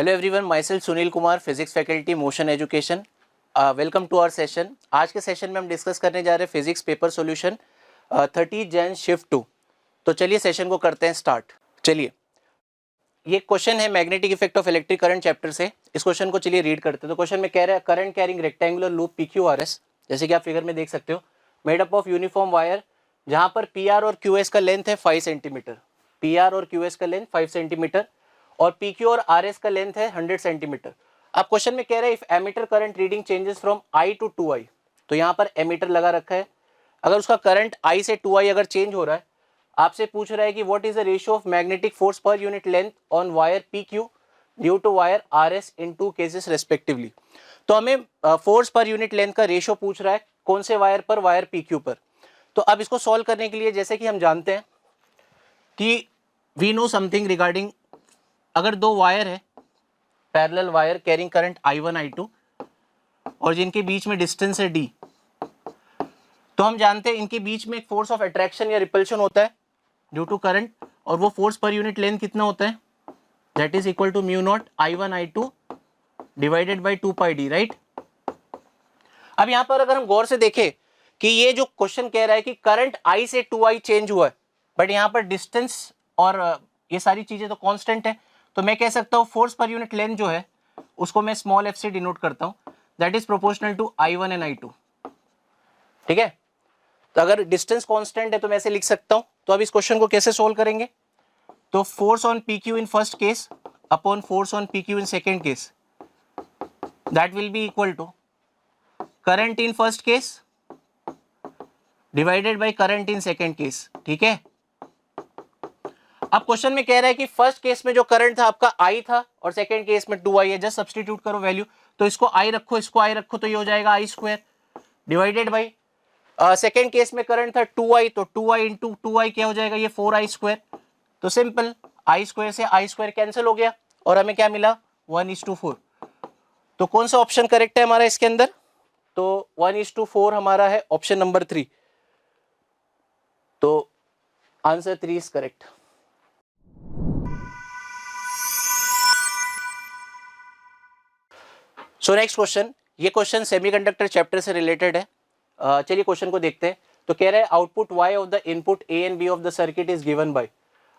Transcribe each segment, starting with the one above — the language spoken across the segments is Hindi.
Hello everyone, myself Sunil Kumar, physics faculty, Motion Education. Welcome to our session. आज के सेशन में हम डिस्कस करने जा रहे हैं physics paper solution 30 Jain shift 2। तो चलिए सेशन को करते हैं स्टार्ट। चलिए, ये क्वेश्चन है magnetic effect of electric current chapter से। इस क्वेश्चन को चलिए रीड करते हैं। तो क्वेश्चन में कह रहा है current carrying rectangular loop PQRS, जैसे कि आप फिगर में देख सकते हो, made up of uniform wire, जहां पर PR और QS का लेंथ है 5 सेंटीमीटर। PR और QS का लेंथ 5 सेंटीमीटर और PQ और RS का लेंथ है 100 सेंटीमीटर। अब क्वेश्चन में कह रहा है if ammeter current reading changes from I to 2I, तो यहाँ पर एमीटर लगा रखा है, अगर उसका करंट I से 2I अगर चेंज हो रहा है, आपसे पूछ रहा है कि what is the ratio of magnetic force per unit length on wire PQ due to wire RS in two cases respectively. तो हमें फोर्स पर यूनिट लेंथ का रेशियो पूछ रहा है, कौन से वायर पर, वायर PQ पर। तो अब इसको सॉल्व करने के लिए जैसे कि हम जानते हैं कि वी नो समथिंग रिगार्डिंग, अगर दो वायर है, parallel wire carrying current I1 I2 और जिनके बीच में डिस्टेंस है D, तो हम जानते हैं इनके बीच में एक फोर्स ऑफ अट्रैक्शन या रिपल्शन होता है ड्यू टू करंट, और वो फोर्स पर यूनिट लेंथ कितना होता है, that is equal to mu naught I1 I2 divided by 2πD, right. अब यहां पर अगर हम गौर से देखें कि ये जो क्वेश्चन कह रहा है कि करंट I से 2I चेंज हुआ है, बट यहाँ पर डिस्टेंस और ये सारी चीजें तो कांस्टेंट है, तो मैं कह सकता हूँ फोर्स पर यूनिट लेंथ जो है उसको मैं स्मॉल f से डिनोट करता हूँ, that is proportional to I1 and I2। ठीक है, तो अगर डिस्टेंस कांस्टेंट है तो मैं ऐसे लिख सकता हूँ। तो अब इस क्वेश्चन को कैसे सोल्व करेंगे, तो force on PQ in first case upon force on PQ in second case, that will be equal to current in first case divided by current in second case. ठीक है, अब क्वेश्चन में कह रहा है कि फर्स्ट केस में जो करंट था आपका I था और सेकेंड केस में 2I है, जस्ट सब्स्टिट्यूट करो वैल्यू, तो इसको I रखो, इसको I रखो, तो ये हो जाएगा I square divided by second case में करंट था 2I, तो 2I इंटू 2I क्या हो जाएगा, ये 4I स्क्वायर। तो सिंपल I स्क्वायर से I स्क्वायर कैंसिल हो गया और हमें क्या मिला 1:4। तो कौन सा ऑप्शन करेक्ट है हमारा इसके अंदर, तो 1:4 हमारा है ऑप्शन नंबर 3। तो answer 3 is correct. So next question, ये क्वेश्चन सेमीकंडक्टर चैप्टर से रिलेटेड है। चलिए क्वेश्चन को देखते हैं। तो कह रहा है output Y of the input A and B of the circuit is given by,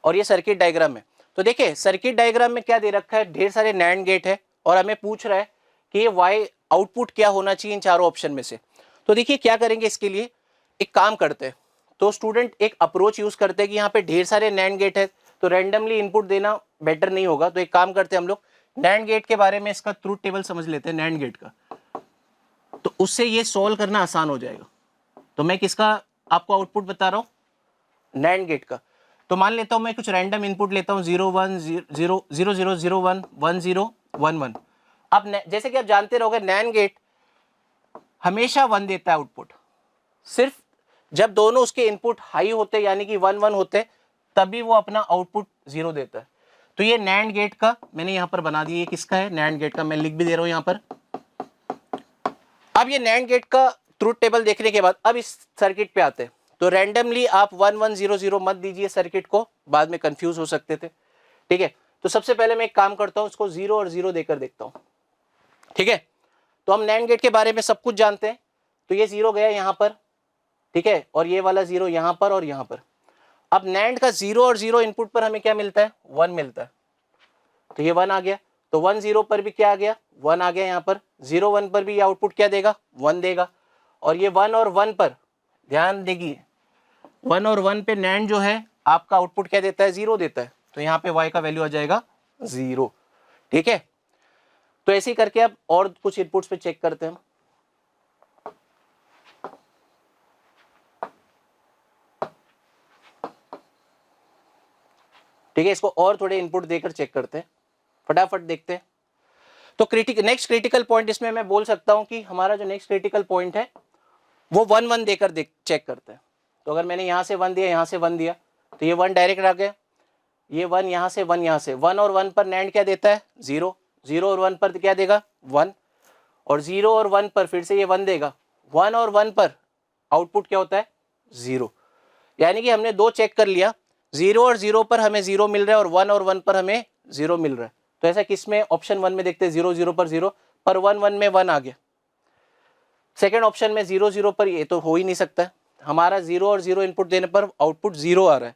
और ये सर्किट डायग्राम है। तो देखिए सर्किट डायग्राम में क्या दे रखा है, ढेर सारे नैंड गेट है और हमें पूछ रहा है कि ये Y आउटपुट क्या होना चाहिए इन चारों ऑप्शन में से। तो देखिए क्या करेंगे, इसके लिए एक काम करते हैं। तो स्टूडेंट एक अप्रोच यूज करते हैं कि यहाँ पे ढेर सारे नैंड गेट है, तो रैंडमली इनपुट देना बेटर नहीं होगा। तो एक काम करते हैं हम लोग, नैंड गेट के बारे में इसका ट्रूथ टेबल समझ लेते हैं नैंड गेट का, तो उससे ये सॉल्व करना आसान हो जाएगा। तो मैं किसका आपको आउटपुट बता रहा हूँ, नैंड गेट का। तो मान लेता हूँ मैं कुछ रैंडम इनपुट लेता हूँ 0 1 0 0 0 0 1 1 0 1 1। अब जैसे कि आप जानते रहोगे नैंड गेट हमेशा 1 देता है आउटपुट, सिर्फ जब दोनों उसके इनपुट हाई होते यानी कि 1 1 होते तभी वो अपना आउटपुट 0 देता है। तो ये नैंड गेट का मैंने यहाँ पर बना दिया, ये किसका है, नैंड गेट का। मैं लिख भी दे रहा हूँ यहाँ पर। अब ये नैंड गेट का ट्रूथ टेबल देखने के बाद अब इस सर्किट पे आते हैं। तो रैंडमली आप 1 1 0 0 मत दीजिए सर्किट को, बाद में कंफ्यूज हो सकते थे। ठीक है, तो सबसे पहले मैं एक काम करता हूँ, उसको 0 और 0 देकर देखता हूँ। ठीक है, तो हम नैंड गेट के बारे में सब कुछ जानते हैं। तो ये 0 गया यहाँ पर, ठीक है, और ये वाला 0 यहाँ पर और यहाँ पर। अब नैंड का 0 और 0 इनपुट पर हमें क्या मिलता है, 1 मिलता है। तो ये 1 आ गया, तो 1 0 पर भी क्या आ गया, 1 आ गया यहाँ पर। 0 1 पर भी ये आउटपुट क्या देगा, 1 देगा। और ये 1 और 1 पर ध्यान देगी, 1 और 1 पे नैंड जो है आपका आउटपुट क्या देता है, 0 देता है। तो यहाँ पे Y का वैल्यू आ जाएगा 0। ठीक है, तो ऐसे ही करके अब और कुछ इनपुट्स पे चेक करते हैं। ठीक है, इसको और थोड़े इनपुट देकर चेक करते हैं, फटाफट देखते हैं। तो नेक्स्ट क्रिटिकल पॉइंट इसमें मैं बोल सकता हूं कि हमारा जो नेक्स्ट क्रिटिकल पॉइंट है वो 1 1 देकर चेक करते हैं। तो अगर मैंने यहां से 1 दिया, यहां से 1 दिया, तो ये 1 डायरेक्ट आ गया, ये 1 यहां से 1 यहां से। 1 और 1 पर नैंड क्या देता है, 0। 0 और 1 पर क्या देगा, 1। और 0 और 1 पर फिर से ये 1 देगा। 1 और 1 पर आउटपुट क्या होता है, 0। यानी कि हमने 2 चेक कर लिया, 0 और 0 पर हमें 0 मिल रहा है और 1 पर हमें 0 मिल रहा है। तो ऐसा किस में, ऑप्शन 1 में देखते हैं 0 0 पर 0, पर 1 1 में 1 आ गया। सेकेंड ऑप्शन में 0 0 पर ये तो हो ही नहीं सकता, हमारा 0 और 0 इनपुट देने पर आउटपुट 0 आ रहा है।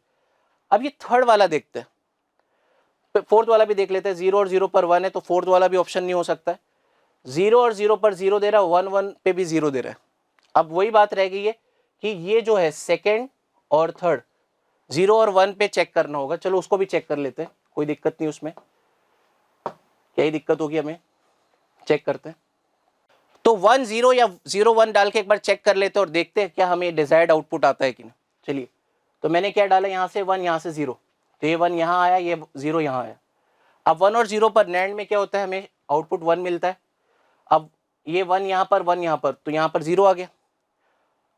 अब ये थर्ड वाला देखते हैं, फोर्थ वाला भी देख लेते हैं। 0 और 0 पर 1 है तो फोर्थ वाला भी ऑप्शन नहीं हो सकता है। 0 और 0 पर 0 दे रहा है, 1 1 पे भी 0 दे रहा है। अब वही बात रह गई है कि ये जो है सेकेंड और थर्ड 0 और 1 पे चेक करना होगा। चलो उसको भी चेक कर लेते हैं, कोई दिक्कत नहीं उसमें, क्या ही दिक्कत होगी हमें, चेक करते हैं। तो 1 0 या 0 1 डाल के एक बार चेक कर लेते हैं और देखते हैं क्या हमें डिजायर्ड आउटपुट आता है कि नहीं। चलिए, तो मैंने क्या डाला, यहाँ से 1, यहाँ से 0, तो ये 1 यहाँ आया, ये 0 यहाँ आया। अब 1 और 0 पर नैंड में क्या होता है, हमें आउटपुट 1 मिलता है। अब ये 1 यहाँ पर, 1 यहाँ पर, तो यहाँ पर 0 आ गया।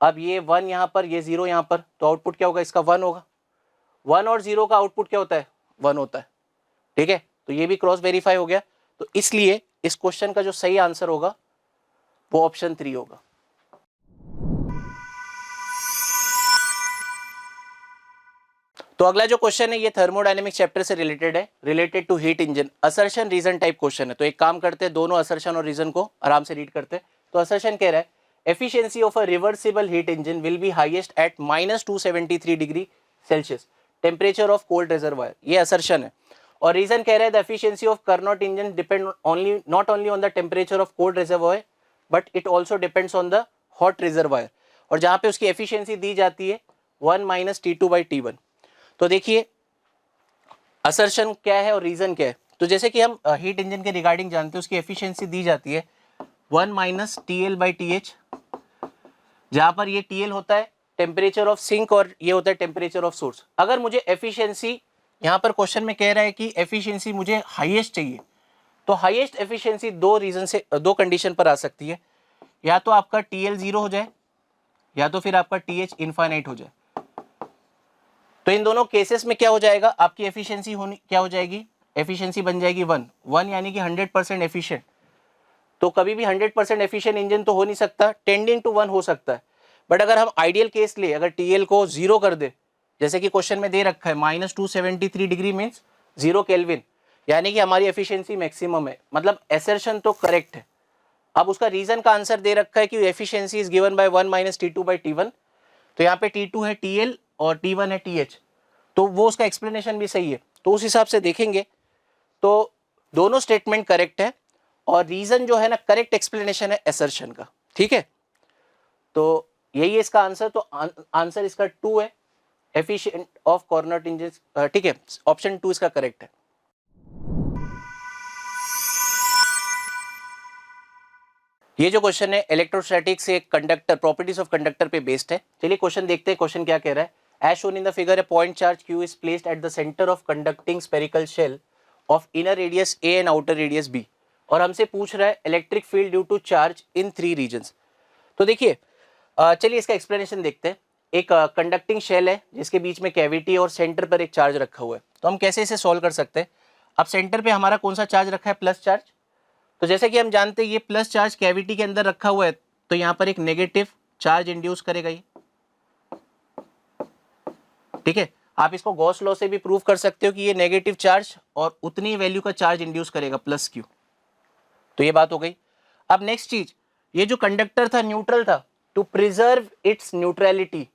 अब ये 1 यहाँ पर, ये 0 यहाँ पर, तो आउटपुट क्या होगा, इसका 1 होगा। 1 और 0 का आउटपुट क्या होता है, 1 होता है। ठीक है, तो ये भी क्रॉस वेरीफाई हो गया। तो इसलिए इस क्वेश्चन का जो सही आंसर होगा वो ऑप्शन 3 होगा। तो अगला जो क्वेश्चन है ये थर्मोडायनेमिक्स चैप्टर से रिलेटेड है, related to heat engine, assertion reason type question है। तो एक काम करते हैं, दोनों असर्शन और रीजन को आराम से रीड करते हैं। तो असर्शन कह रहा है efficiency of a reversible heat engine will be highest eight -273 degree Celsius temperature of cold reservoir, ये असर्शन है। और रीजन कह रहा है the efficiency of Carnot engine depend not only on the temperature of cold reservoir but it also depends on the hot reservoir. और जहां पे उसकी एफिशिएंसी दी जाती है 1 - T2/T1। तो देखिए असर्शन क्या है और रीजन क्या है। तो जैसे कि हम हीट इंजन के रिगार्डिंग जानते हैं, उसकी एफिशिएंसी दी जाती है 1 - TL/TH, जहां पर ये TL होता है टेम्परेचर ऑफ सिंक और ये होता है टेम्परेचर ऑफ सोर्स। अगर मुझे एफिशिएंसी, यहाँ पर क्वेश्चन में कह रहा है कि एफिशिएंसी मुझे हाईएस्ट चाहिए, तो हाईएस्ट एफिशिएंसी दो रीजन से, दो कंडीशन पर आ सकती है, या तो आपका TL 0 हो जाए या तो फिर आपका TH इनफाइनाइट हो जाए। तो इन दोनों केसेस में क्या हो जाएगा, आपकी एफिशिएंसी होनी क्या हो जाएगी, एफिशिएंसी बन जाएगी 1 यानी कि 100% एफिशिएंट। तो कभी भी 100% एफिशिएंट इंजन तो हो नहीं सकता, टेंडिंग टू 1 हो सकता है। बट अगर हम आइडियल केस ले, अगर TL को 0 कर दे, जैसे कि क्वेश्चन में दे रखा है -273 डिग्री मीन्स 0 केल्विन, यानी कि हमारी एफिशिएंसी मैक्सिमम है, मतलब एसर्शन तो करेक्ट है। अब उसका रीजन का आंसर दे रखा है कि efficiency is given by 1 - T2/T1, तो यहाँ पे T2 है TL और T1 है TH, तो वो उसका एक्सप्लेनेशन भी सही है। तो उस हिसाब से देखेंगे तो दोनों स्टेटमेंट करेक्ट है और रीजन जो है ना करेक्ट एक्सप्लेनेशन है एसर्शन का। ठीक है, तो यही है इसका आंसर। तो आंसर इसका 2 है, एफिशिएंट ऑफ कार्नोट इंजन। ठीक है, ऑप्शन 2 इसका करेक्ट है। ये जो क्वेश्चन है इलेक्ट्रोस्टैटिक्स से कंडक्टर, प्रॉपर्टीज ऑफ कंडक्टर पे बेस्ड है। चलिए क्वेश्चन देखते हैं, क्वेश्चन क्या कह रहा है। As shown in the figure a point charge Q is placed at the center of conducting spherical shell of inner radius A and outer radius B, और हमसे पूछ रहा है electric field due to charge in 3 regions. तो देखिए चलिए इसका एक्सप्लेनेशन देखते हैं। एक कंडक्टिंग शेल है जिसके बीच में कैविटी और सेंटर पर एक चार्ज रखा हुआ है। तो हम कैसे इसे सॉल्व कर सकते हैं। अब सेंटर पे हमारा कौन सा चार्ज रखा है, प्लस चार्ज। तो जैसे कि हम जानते हैं ये प्लस चार्ज कैविटी के अंदर रखा हुआ है, तो यहाँ पर एक नेगेटिव चार्ज इंड्यूस करेगा ये। ठीक है, आप इसको गॉस लॉ से भी प्रूव कर सकते हो कि ये नेगेटिव चार्ज और उतनी वैल्यू का चार्ज इंड्यूस करेगा प्लस Q। तो ये बात हो गई। अब नेक्स्ट चीज, ये जो कंडक्टर था न्यूट्रल था, टू प्रिजर्व इट्स न्यूट्रलिटी,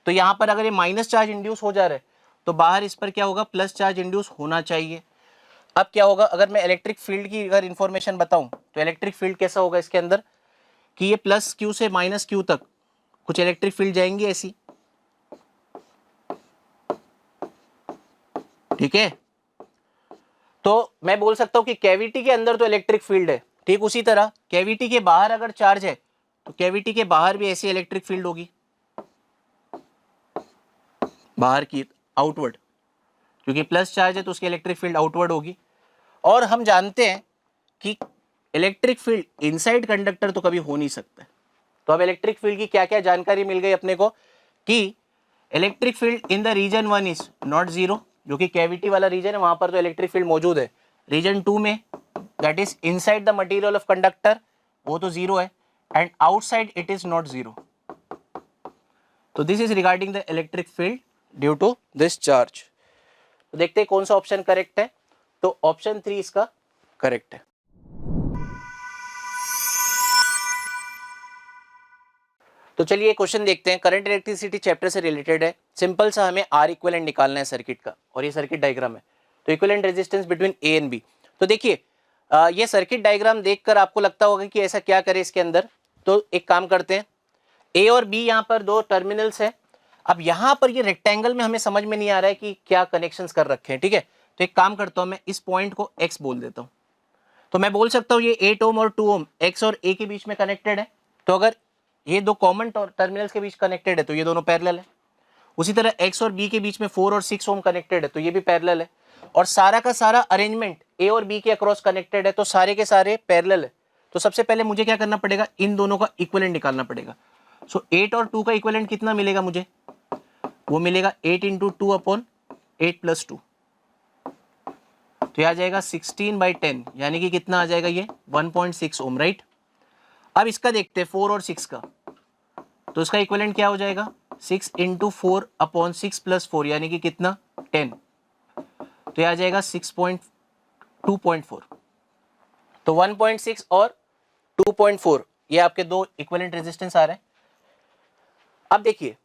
तो यहां पर अगर ये माइनस चार्ज इंड्यूस हो जा रहा है तो बाहर इस पर क्या होगा, प्लस चार्ज इंड्यूस होना चाहिए। अब क्या होगा, अगर मैं इलेक्ट्रिक फील्ड की अगर इंफॉर्मेशन बताऊं तो इलेक्ट्रिक फील्ड कैसा होगा इसके अंदर कि ये प्लस Q से माइनस Q तक कुछ इलेक्ट्रिक फील्ड जाएंगी ऐसी। ठीक है, तो मैं बोल सकता हूं कि कैविटी के अंदर तो इलेक्ट्रिक फील्ड है, ठीक उसी तरह कैविटी के बाहर अगर चार्ज है तो कैविटी के बाहर भी ऐसी इलेक्ट्रिक फील्ड होगी, बाहर की आउटवर्ड, क्योंकि प्लस चार्ज है तो उसकी इलेक्ट्रिक फील्ड आउटवर्ड होगी। और हम जानते हैं कि इलेक्ट्रिक फील्ड इनसाइड कंडक्टर तो कभी हो नहीं सकता। तो अब इलेक्ट्रिक फील्ड की क्या क्या जानकारी मिल गई अपने को कि electric field in the region 1 is not 0, जो कि कैविटी वाला रीजन है वहां पर तो इलेक्ट्रिक फील्ड मौजूद है। रीजन 2 में that is inside the material of conductor, वो तो 0 है, and outside it is not 0। तो this is regarding the electric field due to this charge. तो देखते हैं कौन सा ऑप्शन करेक्ट है। तो ऑप्शन 3 इसका करेक्ट है। तो चलिए क्वेश्चन देखते हैं, करंट इलेक्ट्रिसिटी चैप्टर से रिलेटेड है। सिंपल सा हमें आर इक्विवेलेंट निकालना है सर्किट का, और ये सर्किट डायग्राम है। तो equivalent resistance between A and B. तो देखिए ये सर्किट डायग्राम देखकर आपको लगता होगा कि ऐसा क्या करें इसके अंदर। तो एक काम करते हैं, ए और बी यहाँ पर दो टर्मिनल्स हैं। अब यहाँ पर ये रेक्टेंगल में हमें समझ में नहीं आ रहा है कि क्या कनेक्शंस कर रखे हैं, ठीक है। तो एक काम करता हूँ, मैं इस पॉइंट को एक्स बोल देता हूँ। तो मैं बोल सकता हूँ ये 8 ओम और 2 ओम एक्स और ए के बीच में कनेक्टेड है। तो अगर ये दो कॉमन टर्मिनल्स के बीच कनेक्टेड है तो ये दोनों पैरेलल है। उसी तरह एक्स और बी के बीच में 4 और 6 ओम कनेक्टेड है तो ये भी पैरेलल है। और सारा का सारा अरेंजमेंट ए और बी के अक्रॉस कनेक्टेड है, तो सारे के सारे पैरेलल है। तो सबसे पहले मुझे क्या करना पड़ेगा, इन दोनों का इक्विवेलेंट निकालना पड़ेगा। सो 8 और 2 का इक्विवेलेंट कितना मिलेगा मुझे, वो मिलेगा 8 इंटू 2 अपॉन 8 प्लस 2। तो आ जाएगा 16/10, यानी कि कितना आ जाएगा ये 1.6 ओम, राइट। अब इसका देखते हैं 4 और 6 का, तो इसका इक्विवेलेंट क्या हो जाएगा 6 इंटू 4 अपॉन 6 प्लस 4, यानी कि कितना 10। तो आ जाएगा 2.4। तो 1.6 और 2.4 ये आपके दो इक्विवेलेंट रेजिस्टेंस आ रहे हैं। अब देखिए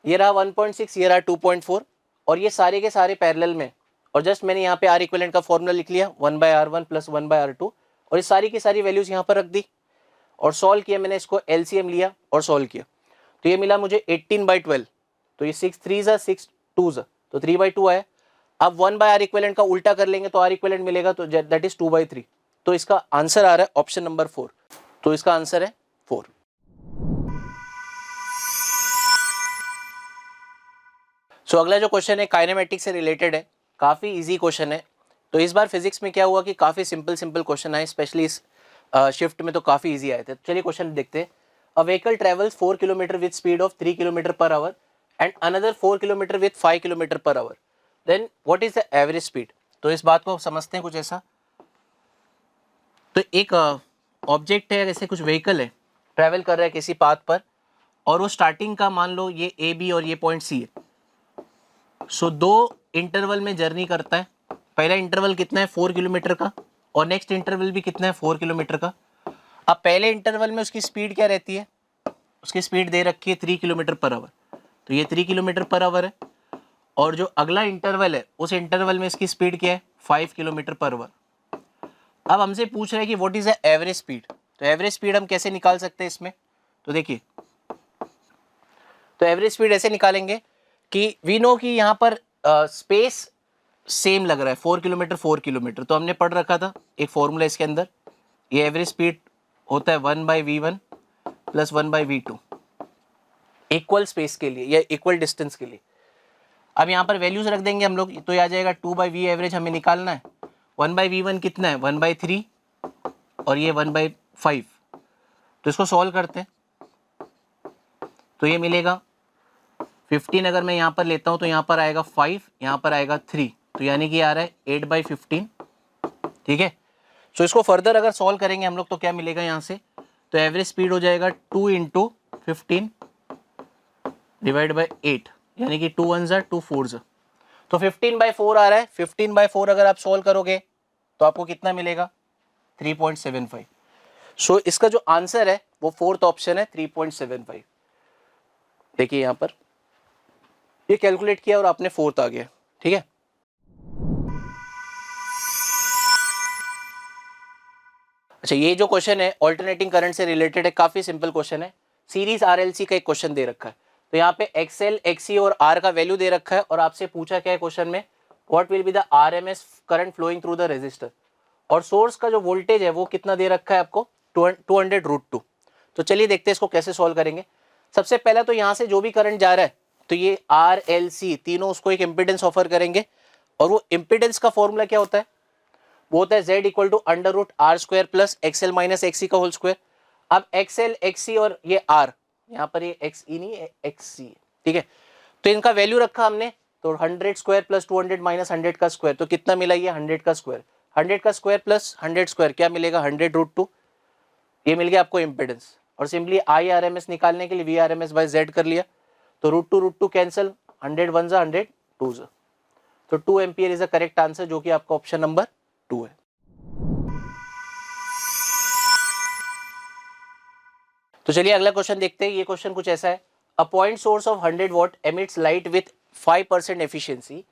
ये रहा 1.6, ये रहा 2.4, और ये सारे के सारे पैरेलल में। और जस्ट मैंने यहाँ पे आर इक्विवेलेंट का फॉर्मूला लिख लिया 1/R1 प्लस 1/R2, और ये सारी की सारी वैल्यूज यहाँ पर रख दी और सॉल्व किया। मैंने इसको एलसीएम लिया और सॉल्व किया, तो ये मिला मुझे 18/12। तो ये 6 3 6 2 तो 3/2 आया। अब 1/R इक्विवेलेंट का उल्टा कर लेंगे तो आर इक्विवेलेंट मिलेगा, तो दैट इज 2/3। तो इसका आंसर आ रहा है ऑप्शन नंबर 4। तो इसका आंसर है 4। सो अगला जो क्वेश्चन है काइनेमेटिक्स से रिलेटेड है, काफी इजी क्वेश्चन है। तो इस बार फिजिक्स में क्या हुआ कि काफी सिंपल क्वेश्चन आए, स्पेशली इस शिफ्ट में तो काफी इजी आए थे। तो चलिए क्वेश्चन देखते हैं। A vehicle travels 4 kilometre with speed of 3 kilometre per hour and another 4 kilometre with 5 kilometre per hour, then what is the average speed. तो इस बात को समझते हैं कुछ ऐसा। तो एक ऑब्जेक्ट है, जैसे कुछ व्हीकल है, ट्रैवल कर रहा है किसी पाथ पर, और वो स्टार्टिंग का मान लो ये ए बी और ये पॉइंट सी है। सो दो इंटरवल में जर्नी करता है। पहला इंटरवल कितना है 4 किलोमीटर का, और नेक्स्ट इंटरवल भी कितना है 4 किलोमीटर का। अब पहले इंटरवल में उसकी स्पीड क्या रहती है, उसकी स्पीड दे रखी है 3 किलोमीटर पर आवर, तो ये 3 किलोमीटर पर आवर है। और जो अगला इंटरवल है उस इंटरवल में इसकी स्पीड क्या है 5 किलोमीटर पर आवर। अब हमसे पूछ रहे हैं कि what is the average speed. तो एवरेज स्पीड हम कैसे निकाल सकते हैं इसमें, तो देखिए, तो एवरेज स्पीड ऐसे निकालेंगे कि वी नो कि यहाँ पर स्पेस सेम लग रहा है 4 किलोमीटर 4 किलोमीटर, तो हमने पढ़ रखा था एक फॉर्मूला इसके अंदर, ये एवरेज स्पीड होता है 1/v1 plus 1/v2 equal space के लिए या इक्वल डिस्टेंस के लिए। अब यहाँ पर वैल्यूज रख देंगे हम लोग, तो ये आ जाएगा 2/v एवरेज हमें निकालना है। 1/v1 कितना है 1/3 और ये 1/5। तो इसको सॉल्व करते हैं, तो ये मिलेगा 15। अगर मैं यहाँ पर लेता हूँ तो यहाँ पर आएगा 5, यहाँ पर आएगा 3, तो यानी कि आ रहा है 8/15, ठीक है। सो इसको फर्दर अगर सॉल्व करेंगे हम लोग तो क्या मिलेगा यहाँ से, तो एवरेज स्पीड हो जाएगा 2 इंटू 15 डिवाइड बाई 8, यानी कि 2 1 2 4। तो 15/4 आ रहा है। 15/4 अगर आप सॉल्व करोगे तो आपको कितना मिलेगा 3.75। सो इसका जो आंसर है वो फोर्थ ऑप्शन है 3.75। देखिए यहाँ पर ये कैलकुलेट किया और आपने फोर्थ आ गया, ठीक है। अच्छा, ये जो क्वेश्चन है ऑल्टरनेटिंग करंट से रिलेटेड है, काफी सिंपल क्वेश्चन है। सीरीज आरएलसी का एक क्वेश्चन दे रखा है, तो यहाँ पे एक्सएल एक्सी और आर का वैल्यू दे रखा है, और आपसे पूछा क्या है क्वेश्चन में, what will be the RMS current flowing through the resistor, और सोर्स का जो वोल्टेज है वो कितना दे रखा है आपको 200√2। तो चलिए देखते हैं इसको कैसे सॉल्व करेंगे। सबसे पहला तो यहाँ से जो भी करंट जा रहा है तो ये आर एल सी तीनों उसको एक इम्पिडेंस ऑफर करेंगे, और वो इम्पिडेंस का फॉर्मूला क्या होता है, वो होता है Z equal to √R² plus XL minus XC का होल स्क्वायर। अब XL XC और ये R, यहाँ पर ये XE नहीं XC, ठीक है। तो इनका वैल्यू रखा हमने, तो 100² प्लस 200 माइनस 100 का स्क्वायर, तो कितना मिला ये 100 का स्क्वायर। 100 का स्क्वायर प्लस 100 स्क्वायर क्या मिलेगा 100√2, ये मिल गया आपको इम्पिडेंस। और सिंपली IRMS निकालने के लिए VRMS बाय Z कर लिया, तो √2 कैंसिल, 100 1 100 2। तो 2 ampere is the correct answer, जो कि आपका ऑप्शन नंबर 2 है। तो चलिए अगला क्वेश्चन देखते हैं। ये क्वेश्चन कुछ ऐसा है, a point source of 100 watt emits light with 5% efficiency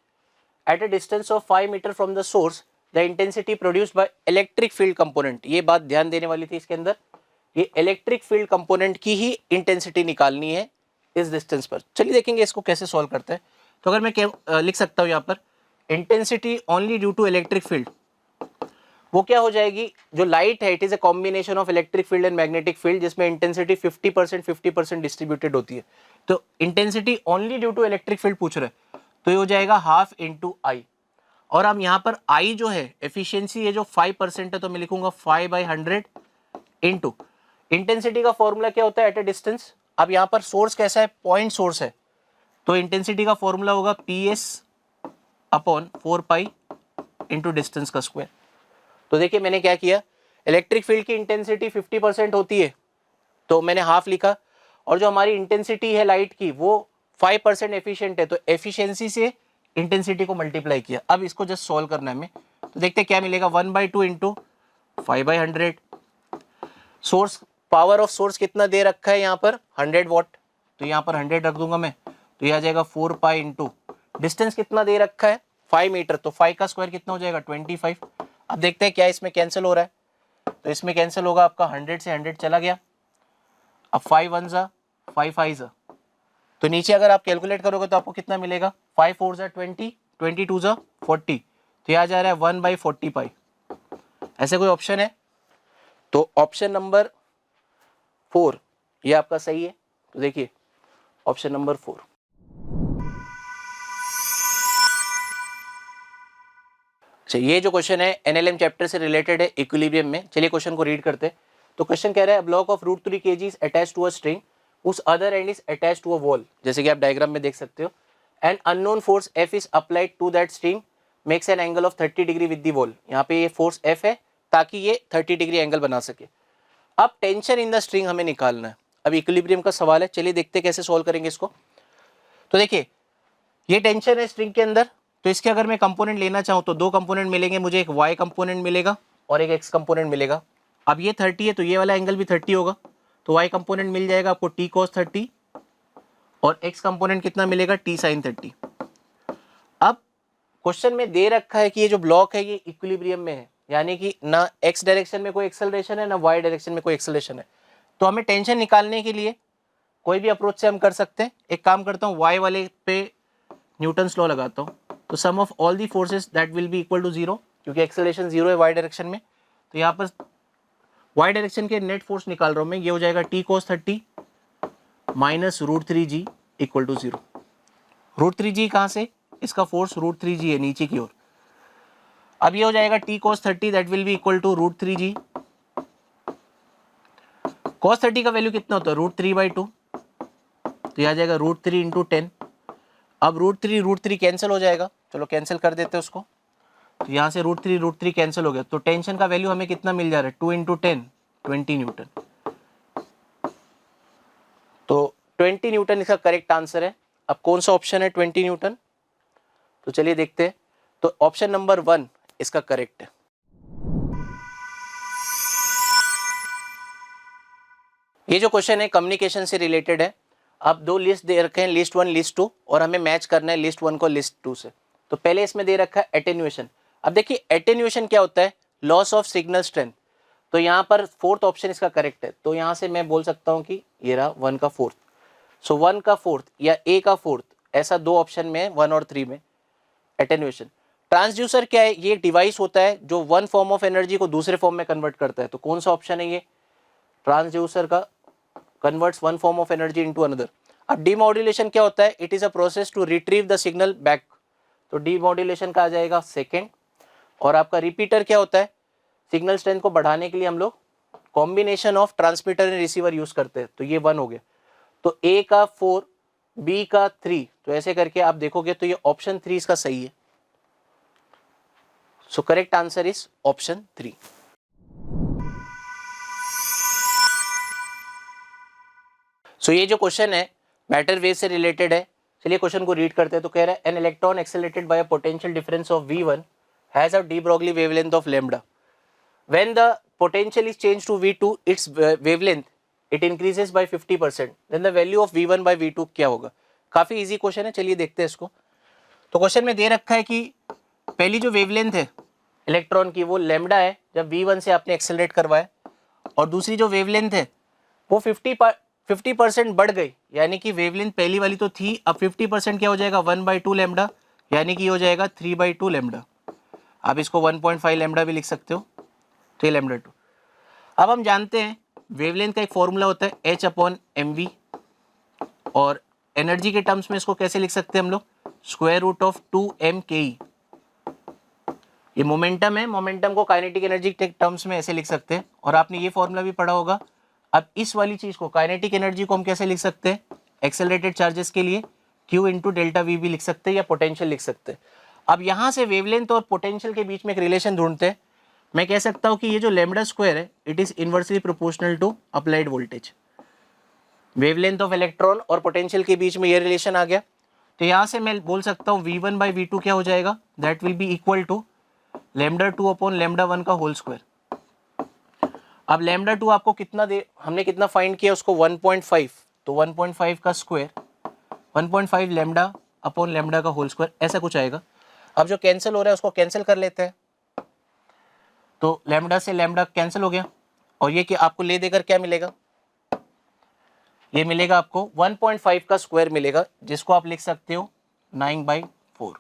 at a distance of 5 metre from the source, the intensity produced by electric field component. ये बात ध्यान देने वाली थी इसके अंदर, ये इलेक्ट्रिक फील्ड कंपोनेंट की ही इंटेंसिटी निकालनी है इस डिस्टेंस पर। चलिए देखेंगे इसको कैसे सॉल्व करते हैं। तो अगर मैं लिख सकता हूँ यहाँ पर intensity only due to electric field, वो क्या हो जाएगी, जो लाइट है it is a combination of electric field and magnetic field, जिसमें इंटेंसिटी 50% डिस्ट्रीब्यूटेड होती है। तो intensity only due to electric field पूछ रहे हैं, तो ये हो जाएगा हाफ इंटू आई। और हम यहाँ पर आई जो है एफिशिएंसी है जो 5% है, तो मैं लिखूंगा 5/100 इंटू इंटेंसिटी का फॉर्मूला क्या होता है एट ए डिस्टेंस। अब यहाँ पर सोर्स कैसा है, पॉइंट सोर्स है, तो इंटेंसिटी का फॉर्मूला होगा PS/4π इंटू डिस्टेंस का स्क्वायर। तो देखिए मैंने क्या किया, इलेक्ट्रिक फील्ड की इंटेंसिटी 50% होती है, तो मैंने हाफ लिखा, और जो हमारी इंटेंसिटी है लाइट की वो 5% एफिशिएंट है, तो एफिशिएंसी से इंटेंसिटी को मल्टीप्लाई किया। अब इसको जस्ट सॉल्व करना है हमें, तो देखते हैं क्या मिलेगा, 1/2 into 5/100। Source power of source कितना दे रखा है यहाँ पर 100 वॉट, तो यहाँ पर 100 रख दूंगा मैं, तो यह आ जाएगा 4π इंटू डिस्टेंस कितना दे रखा है 5 मीटर, तो 5 का स्क्वायर कितना हो जाएगा 25। अब देखते हैं क्या इसमें कैंसिल हो रहा है, तो इसमें कैंसिल होगा आपका 100 से 100 चला गया, अब 5 1 जा 5 5 जा, तो नीचे अगर आप कैलकुलेट करोगे तो आपको कितना मिलेगा, 5 4 जा 20, 22 जा 40, तो यह आ जा रहा है 1/40π। ऐसे कोई ऑप्शन है, तो ऑप्शन नंबर 4 ये आपका सही है। तो देखिए ऑप्शन नंबर 4। अच्छा, ये जो क्वेश्चन है एनएलएम चैप्टर से रिलेटेड है, इक्विलिब्रियम में। चलिए क्वेश्चन को रीड करते हैं। तो क्वेश्चन कह रहा है block of √3 kg is attached to a string उस other end is attached to a wall, जैसे कि आप डायग्राम में देख सकते हो, and unknown force F is applied to that string makes an angle of 30 degree with the wall. यहाँ पे ये फोर्स F है ताकि ये 30 डिग्री एंगल बना सके। अब टेंशन इन द स्ट्रिंग हमें निकालना है। अब इक्विलिब्रियम का सवाल है, चलिए देखते हैं कैसे सॉल्व करेंगे इसको। तो देखिए ये टेंशन है स्ट्रिंग के अंदर, तो इसके अगर मैं कंपोनेंट लेना चाहूँ तो दो कंपोनेंट मिलेंगे मुझे, एक y कंपोनेंट मिलेगा और एक x कंपोनेंट मिलेगा। अब ये 30 है तो ये वाला एंगल भी 30 होगा, तो y कंपोनेंट मिल जाएगा आपको t cos 30 और x कंपोनेंट कितना मिलेगा t sin 30। अब क्वेश्चन में दे रखा है कि ये जो ब्लॉक है ये इक्विलिब्रियम में है, यानी कि ना x डायरेक्शन में कोई एक्सेलरेशन है ना y डायरेक्शन में कोई एक्सेलरेशन है। तो हमें टेंशन निकालने के लिए कोई भी अप्रोच से हम कर सकते हैं। एक काम करता हूँ, y वाले पे न्यूटन्स लॉ लगाता हूँ, तो sum of all the forces that will be equal to 0, क्योंकि एक्सेलरेशन 0 है y डायरेक्शन में। तो यहाँ पर y डायरेक्शन के नेट फोर्स निकाल रहा हूँ मैं, ये हो जाएगा t cos 30 minus √3g equal to 0। √3g कहाँ से, इसका फोर्स √3g है नीचे की ओर। अब ये हो जाएगा t cos 30 that will be equal to √3g। cos 30 का वैल्यू कितना होता है √3/2, तो यह आ जाएगा √3 इंटू 10। अब √3 कैंसिल हो जाएगा, चलो कैंसिल कर देते हैं उसको, तो यहाँ से √3 कैंसिल हो गया, तो टेंशन का वैल्यू हमें कितना मिल जा रहा है 2 इंटू 10 20 न्यूटन। तो 20 न्यूटन इसका करेक्ट आंसर है। अब कौन सा ऑप्शन है 20 न्यूटन, तो चलिए देखते हैं। तो ऑप्शन नंबर 1 इसका करेक्ट है। ये जो क्वेश्चन है कम्युनिकेशन से रिलेटेड है। अब दो लिस्ट दे रखे हैं, लिस्ट 1 लिस्ट 2, और हमें मैच करना है लिस्ट 1 को लिस्ट 2 से। तो पहले इसमें दे रखा है एटेन्यूएशन। अब देखिए एटेन्यूएशन क्या होता है, लॉस ऑफ सिग्नल स्ट्रेंथ। तो यहाँ पर फोर्थ ऑप्शन इसका करेक्ट है, तो यहाँ से मैं बोल सकता हूँ कि ये रहा 1 का फोर्थ। सो 1 का फोर्थ या a का फोर्थ, ऐसा दो ऑप्शन में 1 और 3 में एटेन्यूएशन। ट्रांसड्यूसर क्या है, ये डिवाइस होता है जो वन फॉर्म ऑफ एनर्जी को दूसरे फॉर्म में कन्वर्ट करता है। तो कौन सा ऑप्शन है ये, ट्रांसड्यूसर का converts one form of energy into another. अब डीमॉड्यूलेशन क्या होता है, it is a process to retrieve the signal back, तो डीमॉड्यूलेशन का आ जाएगा सेकंड। और आपका रिपीटर क्या होता है, सिग्नल स्ट्रेंथ को बढ़ाने के लिए हम लोग combination of transmitter and receiver use करते हैं, तो ये 1 हो गया। तो ए का 4 बी का 3, तो ऐसे करके आप देखोगे तो ये ऑप्शन 3 इसका सही है। So correct answer is option 3। सो ये जो क्वेश्चन है मैटर वेव से रिलेटेड है, चलिए क्वेश्चन को रीड करते हैं। तो कह रहा है an electron accelerated by a potential difference of V1 has a de Broglie wavelength of lambda. When the potential is change to V2 its wavelength it increases by 50%, then the value of V1 by V2 क्या होगा। काफी इजी क्वेश्चन है, चलिए देखते हैं इसको। तो क्वेश्चन में दे रखा है कि पहली जो वेवलेंथ है इलेक्ट्रॉन की वो लैम्डा है जब V1 से आपने एक्सेलरेट करवाया, और दूसरी जो वेवलेंथ है वो 50% बढ़ गई, यानी कि वेवलेंथ पहली वाली तो थी, अब 50% क्या हो जाएगा 1/2 लैम्डा, यानी कि हो जाएगा 3/2 लैम्डा। आप इसको 1.5 लैम्डा भी लिख सकते हो, 3 लैम्डा 2। अब हम जानते हैं वेवलेंथ का एक फॉर्मूला होता है H/mv, और एनर्जी के टर्म्स में इसको कैसे लिख सकते हैं हम लोग, √2m ke। ये मोमेंटम है, मोमेंटम को काइनेटिक एनर्जी के टर्म्स में ऐसे लिख सकते हैं, और आपने ये फॉर्मूला भी पढ़ा होगा। अब इस वाली चीज को, काइनेटिक एनर्जी को हम कैसे लिख सकते हैं, एक्सेलरेटेड चार्जेस के लिए Q इंटू डेल्टा वी भी लिख सकते हैं, या पोटेंशियल लिख सकते हैं। अब यहाँ से वेवलेंथ और पोटेंशियल के बीच में एक रिलेशन ढूंढते हैं। मैं कह सकता हूँ कि ये जो लैम्डा स्क्वायर है it is inversely proportional to applied voltage. Wavelength of electron और पोटेंशियल के बीच में ये रिलेशन आ गया, तो यहाँ से मैं बोल सकता हूँ V1 बाई V2 क्या हो जाएगा, that will be equal to λ2 upon λ1 का होल स्क्वायर। अब λ2 आपको कितना दे, हमने कितना फाइंड किया उसको 1.5, तो 1.5 का स्क्वायर 1.5 लैम्डा अपॉन लैम्डा का होल स्क्वायर, ऐसा कुछ आएगा। अब जो कैंसिल हो रहा है उसको कैंसिल कर लेते हैं, तो लैम्डा से लैम्डा कैंसिल हो गया, और ये कि आपको ले देकर क्या मिलेगा, ये मिलेगा आपको 1.5 का स्क्वायर मिलेगा, जिसको आप लिख सकते हो 9/4।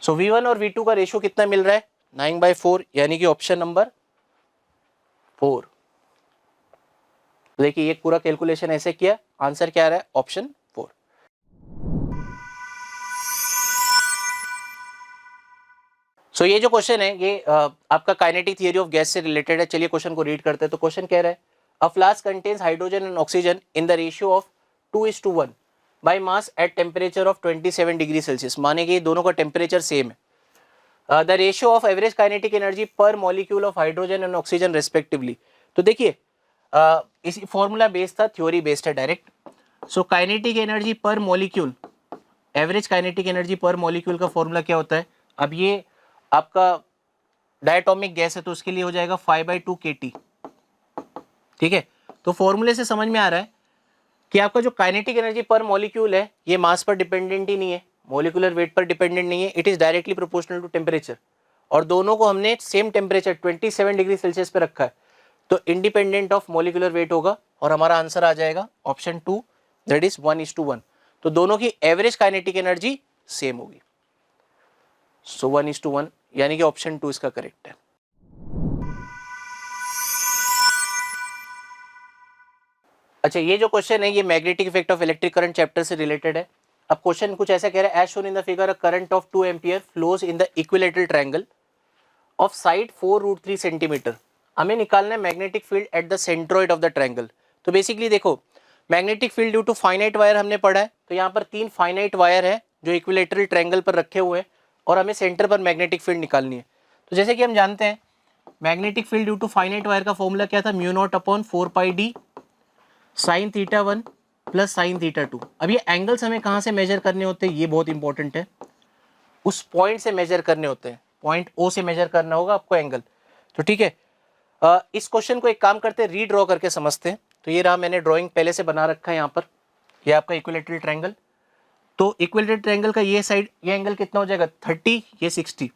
सो V1 और V2 का रेशियो कितना मिल रहा है 9/4, यानी कि ऑप्शन नंबर 4। देखिए ये पूरा कैलकुलेशन ऐसे किया, आंसर क्या आ रहा है, ऑप्शन 4। सो ये जो क्वेश्चन है ये आपका काइनेटिक थियरी ऑफ गैस से रिलेटेड है। चलिए क्वेश्चन को रीड करते हैं। तो क्वेश्चन कह रहा है a flask contains hydrogen and oxygen in the ratio of 2:1 by mass at temperature of 27 degree Celsius. माने कि दोनों का टेम्परेचर सेम है। The ratio of average kinetic energy per molecule of hydrogen and oxygen respectively. तो देखिए इसी फॉर्मूला बेस्ड था, थ्योरी बेस्ड है direct. So kinetic energy per molecule, average kinetic energy per molecule का फॉर्मूला क्या होता है, अब ये आपका डायटोमिक गैस है तो उसके लिए हो जाएगा 5/2 kT। ठीक है, तो फॉर्मूले से समझ में आ रहा है कि आपका जो काइनेटिक एनर्जी पर मॉलिक्यूल है ये मास पर डिपेंडेंट ही नहीं है, मॉलिक्यूलर वेट पर डिपेंडेंट नहीं है, it is directly proportional to temperature, और दोनों को हमने सेम टेम्परेचर 27 डिग्री सेल्सियस पे रखा है, तो इंडिपेंडेंट ऑफ मॉलिक्यूलर वेट होगा, और हमारा आंसर आ जाएगा ऑप्शन 2, दैट इज 1:1। तो दोनों की एवरेज काइनेटिक एनर्जी सेम होगी, सो 1:1, यानी कि ऑप्शन 2 इसका करेक्ट है। अच्छा, ये जो क्वेश्चन है ये magnetic effect of electric current chapter से रिलेटेड है। अब क्वेश्चन कुछ ऐसा कह रहा है, as shown in the figure a current of 2 ampere flows in the equilateral triangle of side 4√3 centimetre. हमें निकालना है magnetic field at the centroid of the triangle. तो बेसिकली देखो, magnetic field due to finite wire हमने पढ़ा है, तो यहाँ पर 3 फाइनाइट वायर है जो इक्विलेटरल ट्रायंगल पर रखे हुए हैं, और हमें सेंटर पर मैग्नेटिक फील्ड निकालनी है। तो जैसे कि हम जानते हैं magnetic field due to finite wire का फॉर्मूला क्या था, μ0/4πd sin θ1 प्लस sin θ2। अब ये एंगल्स हमें कहाँ से मेजर करने होते हैं, ये बहुत इंपॉर्टेंट है, उस पॉइंट से मेजर करने होते हैं, पॉइंट O से मेजर करना होगा आपको एंगल। तो ठीक है, इस क्वेश्चन को एक काम करते हैं, रीड्रॉ करके समझते हैं। तो ये रहा, मैंने ड्राइंग पहले से बना रखा है यहाँ पर, ये आपका इक्विलेटरल ट्रायंगल। तो इक्विलेटरल ट्रायंगल का ये साइड, ये एंगल कितना हो जाएगा 30, ये 60।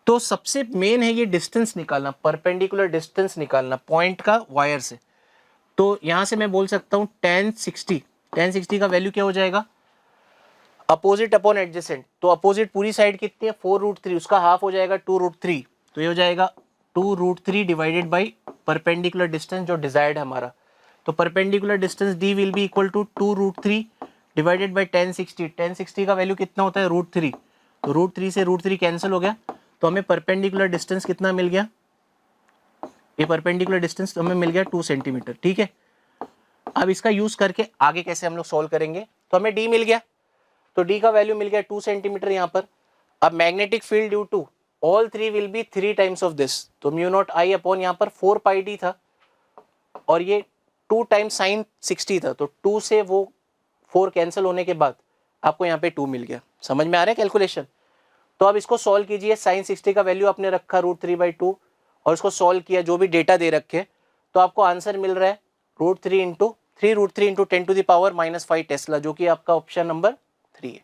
तो सबसे मेन है ये डिस्टेंस निकालना, परपेंडिकुलर डिस्टेंस निकालना पॉइंट का वायर से। तो यहाँ से मैं बोल सकता हूँ tan 60 का वैल्यू क्या हो जाएगा, अपोजिट अपॉन एडजेसेंट। तो अपोजिट पूरी साइड कितनी है 4√3, उसका हाफ हो जाएगा 2√3, तो ये हो जाएगा 2√3 डिवाइडेड बाई परपेंडिकुलर डिस्टेंस जो डिजायर्ड है हमारा। तो perpendicular distance D will be equal to 2√3 divided by tan 60 का वैल्यू कितना होता है √3, तो √3 से √3 कैंसिल हो गया, तो हमें परपेंडिकुलर डिस्टेंस कितना मिल गया, ये परपेंडिकुलर डिस्टेंस हमें मिल गया 2 सेंटीमीटर। ठीक है, अब इसका यूज करके आगे कैसे हम लोग सॉल्व करेंगे, तो हमें D मिल गया, तो D का वैल्यू मिल गया 2 सेंटीमीटर यहाँ पर। अब magnetic field due to all 3 will be 3 times of this, तो μ0I अपॉन यहाँ पर 4πd था, और ये 2 टाइम्स sin 60 था, तो 2 से वो 4 कैंसिल होने के बाद आपको यहाँ पे 2 मिल गया। समझ में आ रहा है कैलकुलेशन? तो अब इसको सॉल्व कीजिए। साइन 60 का वैल्यू आपने रखा √3/2 और इसको सॉल्व किया, जो भी डेटा दे रखे, तो आपको आंसर मिल रहा है √3 इंटू 10⁻⁻5 टेस्ला, जो कि आपका ऑप्शन नंबर 3 है।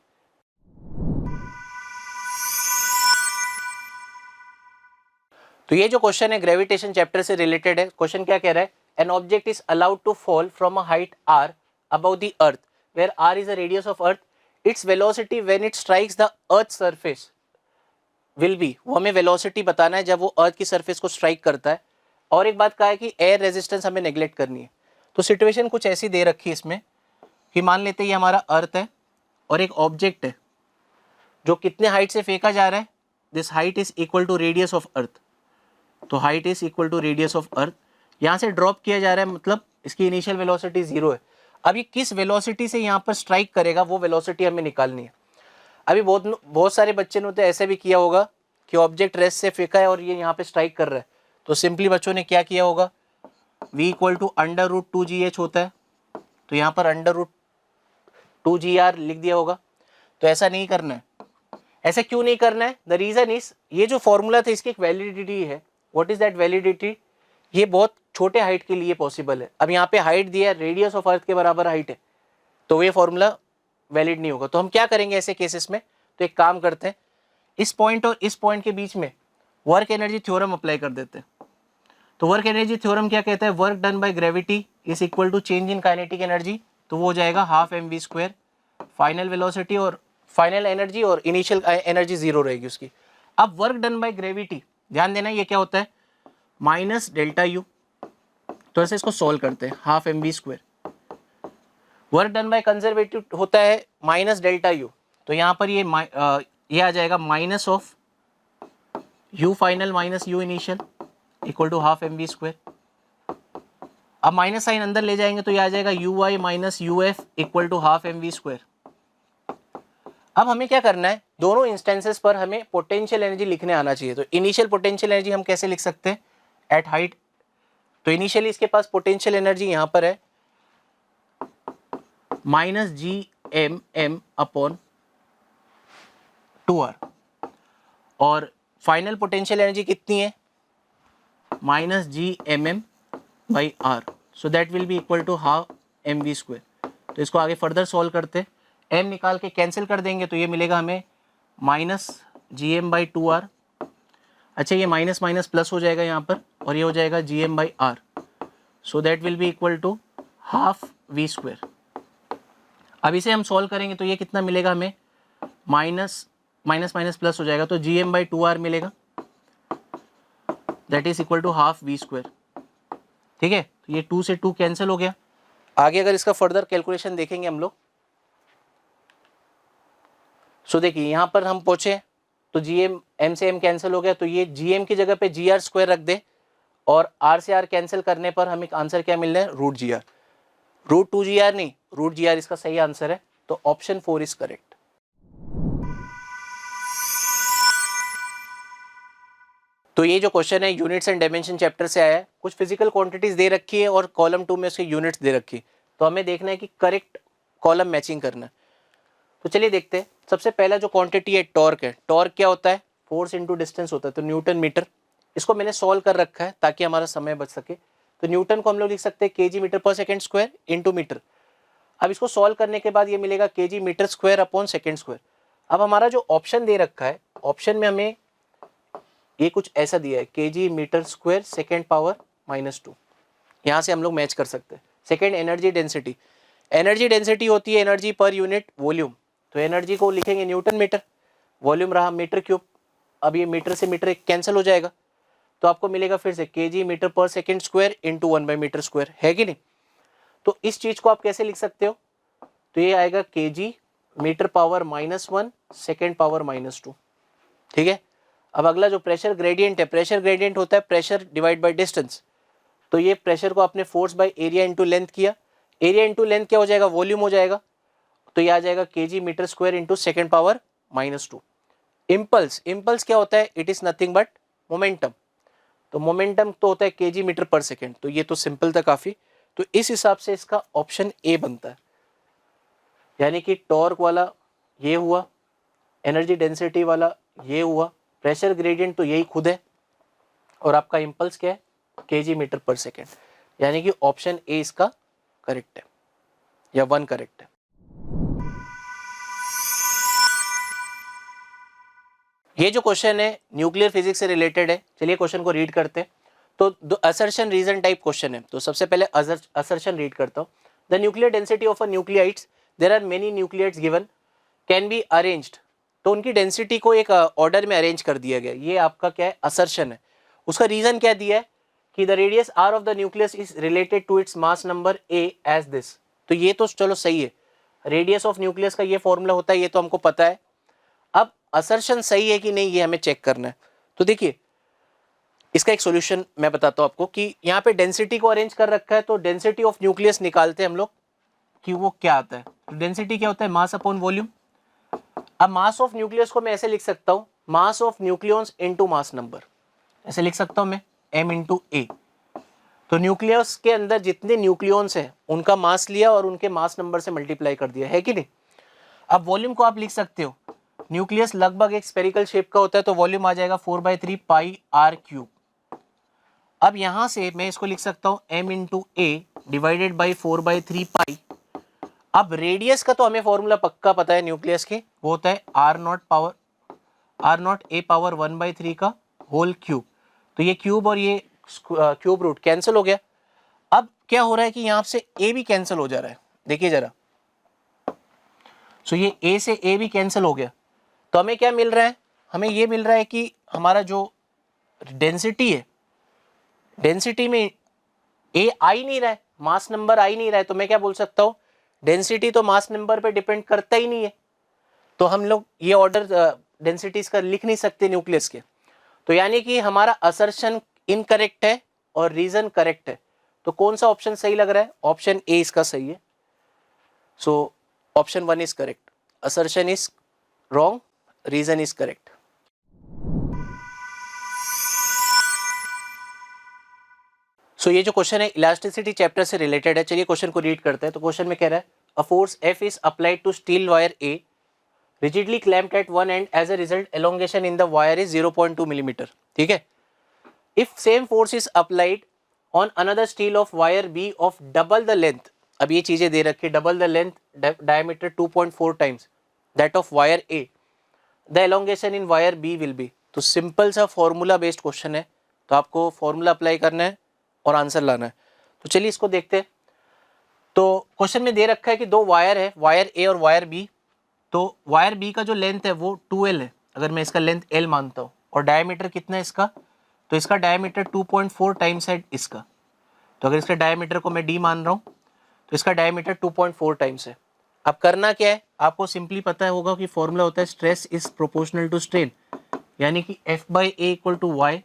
तो ये जो क्वेश्चन है ग्रेविटेशन चैप्टर से रिलेटेड है। क्वेश्चन क्या कह रहा है? An object is allowed to fall from a height r above the earth where r is the radius of earth, its velocity when it strikes the earth surface will be, वो हमें वेलोसिटी बताना है जब वो अर्थ की सरफेस को स्ट्राइक करता है। और एक बात कहा है कि एयर रेजिस्टेंस हमें नेग्लेक्ट करनी है। तो सिचुएशन कुछ ऐसी दे रखी है इसमें कि मान लेते हैं ये हमारा अर्थ है और एक ऑब्जेक्ट है जो कितने हाइट से फेंका जा रहा है, this height is equal to radius of earth. तो height is equal to radius of earth, यहाँ से ड्रॉप किया जा रहा है, मतलब इसकी इनिशियल वेलोसिटी 0 है। अब ये किस वेलोसिटी से यहाँ पर स्ट्राइक करेगा वो वेलोसिटी हमें निकालनी है। अभी बहुत सारे बच्चे ने तो ऐसे भी किया होगा कि ऑब्जेक्ट रेस्ट से फेंका है और ये यहाँ पे स्ट्राइक कर रहा है, तो सिंपली बच्चों ने क्या किया होगा, v इक्वल टू √2gh होता है, तो यहाँ पर √2gr लिख दिया होगा। तो ऐसा नहीं करना है। ऐसा क्यों नहीं करना है? द रीजन इज, ये जो फॉर्मूला था इसकी एक वैलिडिटी है। What is that validity? ये बहुत छोटे हाइट के लिए पॉसिबल है। अब यहाँ पे हाइट दिया है, रेडियस ऑफ अर्थ के बराबर हाइट है, तो ये फॉर्मूला वैलिड नहीं होगा। तो हम क्या करेंगे ऐसे केसेस में? तो एक काम करते हैं, इस पॉइंट और इस पॉइंट के बीच में वर्क एनर्जी थ्योरम अप्लाई कर देते हैं। तो वर्क एनर्जी थ्योरम क्या कहता है? Work done by gravity is equal to change in kinetic energy, तो वो हो जाएगा ½ mv²। फाइनल वेलोसिटी और फाइनल एनर्जी और इनिशियल एनर्जी 0 रहेगी उसकी। अब वर्क डन बाय ग्रेविटी, ध्यान देना ये क्या होता है, -Δu। तो ऐसे इसको सॉल्व करते हैं, ½ mv²। Work done by conservative होता है -Δu, तो यहाँ पर ये आ जाएगा minus of u final minus u initial equal to ½ mv²। अब माइनस साइन अंदर ले जाएंगे तो ये आ जाएगा ui minus uf equal to ½ mv²। अब हमें क्या करना है, दोनों इंस्टेंसेस पर हमें पोटेंशियल एनर्जी लिखने आना चाहिए। तो इनिशियल पोटेंशियल एनर्जी हम कैसे लिख सकते हैं? एट हाइट, तो इनिशियली इसके पास पोटेंशियल एनर्जी यहाँ पर है -gmm/2r, और फाइनल पोटेंशियल एनर्जी कितनी है? -gmm/r, so that will be equal to ½ mv²। तो इसको आगे फर्दर सॉल्व करते, m निकाल के कैंसिल कर देंगे तो ये मिलेगा हमें -gm/2r। अच्छा, ये माइनस माइनस प्लस हो जाएगा यहाँ पर और ये हो जाएगा gm/r, so that will be equal to ½ v²। अब इसे हम सॉल्व करेंगे तो ये कितना मिलेगा हमें, माइनस माइनस प्लस हो जाएगा, तो gm/2r मिलेगा, that is equal to ½ v²। ठीक है, तो ये 2 से 2 कैंसिल हो गया। आगे अगर इसका फर्दर कैलकुलेशन देखेंगे हम लोग, सो देखिए यहाँ पर हम पहुंचे तो gm, m से m कैंसिल हो गया, तो ये gm की जगह पे gr² रख दे और r से r कैंसिल करने पर हमें आंसर क्या मिल रहा है, √gr। √2gr नहीं, √gr इसका सही आंसर है। तो ऑप्शन 4 इज करेक्ट। तो ये जो क्वेश्चन है यूनिट्स एंड डायमेंशन चैप्टर से आया है। कुछ फिजिकल क्वांटिटीज दे रखी है और कॉलम 2 में उसके यूनिट्स दे रखी है, तो हमें देखना है कि करेक्ट कॉलम मैचिंग करना है। तो चलिए देखते हैं। सबसे पहला जो क्वांटिटी है टॉर्क है। टॉर्क क्या होता है? फोर्स इंटू डिस्टेंस होता है, तो न्यूटन मीटर। इसको मैंने सॉल्व कर रखा है ताकि हमारा समय बच सके। तो न्यूटन को हम लोग लिख सकते हैं kg/s² इंटू मीटर। अब इसको सॉल्व करने के बाद ये मिलेगा kg/m²/s²। अब हमारा जो ऑप्शन दे रखा है, ऑप्शन में हमें ये कुछ ऐसा दिया है kg/m² सेकेंड पावर -2। यहाँ से हम लोग मैच कर सकते हैं। Second, energy density. Energy density होती है एनर्जी पर यूनिट वॉल्यूम, तो एनर्जी को लिखेंगे न्यूटन मीटर, वॉल्यूम रहा मीटर क्यूब। अब ये मीटर से मीटर कैंसिल हो जाएगा, तो आपको मिलेगा फिर से kg/s² इंटू 1/m², है कि नहीं? तो इस चीज को आप कैसे लिख सकते हो? तो ये आएगा kg/m⁻⁻1 सेकेंड पावर -2। ठीक है। अब अगला जो प्रेशर ग्रेडियंट है, प्रेशर ग्रेडियंट होता है प्रेशर डिवाइड बाय डिस्टेंस। तो ये प्रेशर को आपने force by area into length किया, एरिया इंटू लेंथ क्या हो जाएगा, वॉल्यूम हो जाएगा, तो ये आ जाएगा kg/m² into second power -2। Impulse, impulse क्या होता है? It is nothing but momentum. तो मोमेंटम तो होता है kg/s, तो ये तो सिंपल था काफी। तो इस हिसाब से इसका ऑप्शन ए बनता है, यानी कि टॉर्क वाला ये हुआ, एनर्जी डेंसिटी वाला ये हुआ, प्रेशर ग्रेडियंट तो यही खुद है, और आपका इम्पल्स क्या है, केजी मीटर पर सेकेंड, यानी कि ऑप्शन ए इसका करेक्ट है या 1 करेक्ट है। ये जो क्वेश्चन है न्यूक्लियर फिजिक्स से रिलेटेड है। चलिए क्वेश्चन को रीड करते हैं। तो असर्शन रीजन टाइप क्वेश्चन है, तो सबसे पहले असर्शन रीड करता हूँ। The nuclear density of a nuclides, there are many nuclides given, can be arranged. तो उनकी डेंसिटी को एक ऑर्डर में अरेंज कर दिया गया, ये आपका क्या है, असर्शन है। उसका रीजन क्या दिया है कि the radius R of the nucleus is related to its mass number A as this. तो ये तो चलो सही है, रेडियस ऑफ न्यूक्लियस का ये फॉर्मूला होता है, ये तो हमको पता है। अब असर्शन सही है कि नहीं ये हमें चेक करना है। तो देखिए इसका एक सॉल्यूशन मैं बताता हूं आपको कि यहाँ पे डेंसिटी को अरेंज कर रखा है, तो डेंसिटी ऑफ न्यूक्लियस निकालते हैं हम लोग कि वो क्या आता है। तो डेंसिटी क्या होता है, मास अपॉन वॉल्यूम। अब मास ऑफ न्यूक्लियस को मैं ऐसे लिख सकता हूं, mass of nucleons into mass number, ऐसे लिख सकता हूं मैं, m इंटू ए। तो न्यूक्लियस के अंदर जितने न्यूक्लियॉन्स हैं उनका मास लिया और उनके मास नंबर से मल्टीप्लाई कर दिया, है कि नहीं। अब वॉल्यूम को आप लिख सकते हो, न्यूक्लियस लगभग एक स्फेरिकल शेप का होता है, तो वॉल्यूम आ जाएगा 4/3 पाई आर क्यूब। अब यहां से मैं इसको लिख सकता हूं m into A divided by 4/3 पाई। अब रेडियस का तो हमें फॉर्मूला पक्का पता है न्यूक्लियस के, वो होता है आर नॉट ए पावर 1/3 का होल क्यूब। तो ये क्यूब और ये क्यूब रूट कैंसिल हो गया। अब क्या हो रहा है कि यहां से ए भी कैंसिल हो जा रहा है, देखिए जरा। सो ये ए से ए भी कैंसिल हो गया, तो हमें क्या मिल रहा है, हमें ये मिल रहा है कि हमारा जो डेंसिटी है, डेंसिटी में ए आ ही नहीं रहा है, मास नंबर आ ही नहीं रहा है। तो मैं क्या बोल सकता हूं, डेंसिटी तो मास नंबर पे डिपेंड करता ही नहीं है, तो हम लोग ये ऑर्डर डेंसिटीज का लिख नहीं सकते न्यूक्लियस के। तो यानी कि हमारा असर्शन इनकरेक्ट है और रीजन करेक्ट है। तो कौन सा ऑप्शन सही लग रहा है, ऑप्शन ए इसका सही है। So option 1 is correct, assertion is wrong, reason is correct. So ये जो क्वेश्चन है इलास्टिसिटी चैप्टर से रिलेटेड है। चलिए क्वेश्चन को रीड करते हैं। तो क्वेश्चन में कह रहा है a force F is applied to steel wire A rigidly clamped at one end, as a result elongation in the wire is 0.2 millimeter. ठीक है। If same force is applied on another steel of wire B of double the length, अब ये चीजें दे रखी, double the length diameter 2.4 times that of wire A, the elongation in wire B will be। तो सिंपल सा फॉर्मूला बेस्ड क्वेश्चन है, तो आपको फॉर्मूला अप्लाई करना है और आंसर लाना है। तो चलिए इसको देखते हैं। तो क्वेश्चन में दे रखा है कि दो वायर है, वायर ए और वायर बी। तो वायर बी का जो लेंथ है वो 2L है, अगर मैं इसका लेंथ L मानता हूँ, और डायमीटर कितना है इसका, तो इसका डायमीटर 2.4 टाइम्स है इसका। तो अगर इसका डायमीटर को मैं D मान रहा हूँ तो इसका डायमीटर 2.4 टाइम्स है। अब करना क्या है, आपको सिंपली पता होगा कि फॉर्मूला होता है stress is proportional to strain, यानी कि F/A equal to Y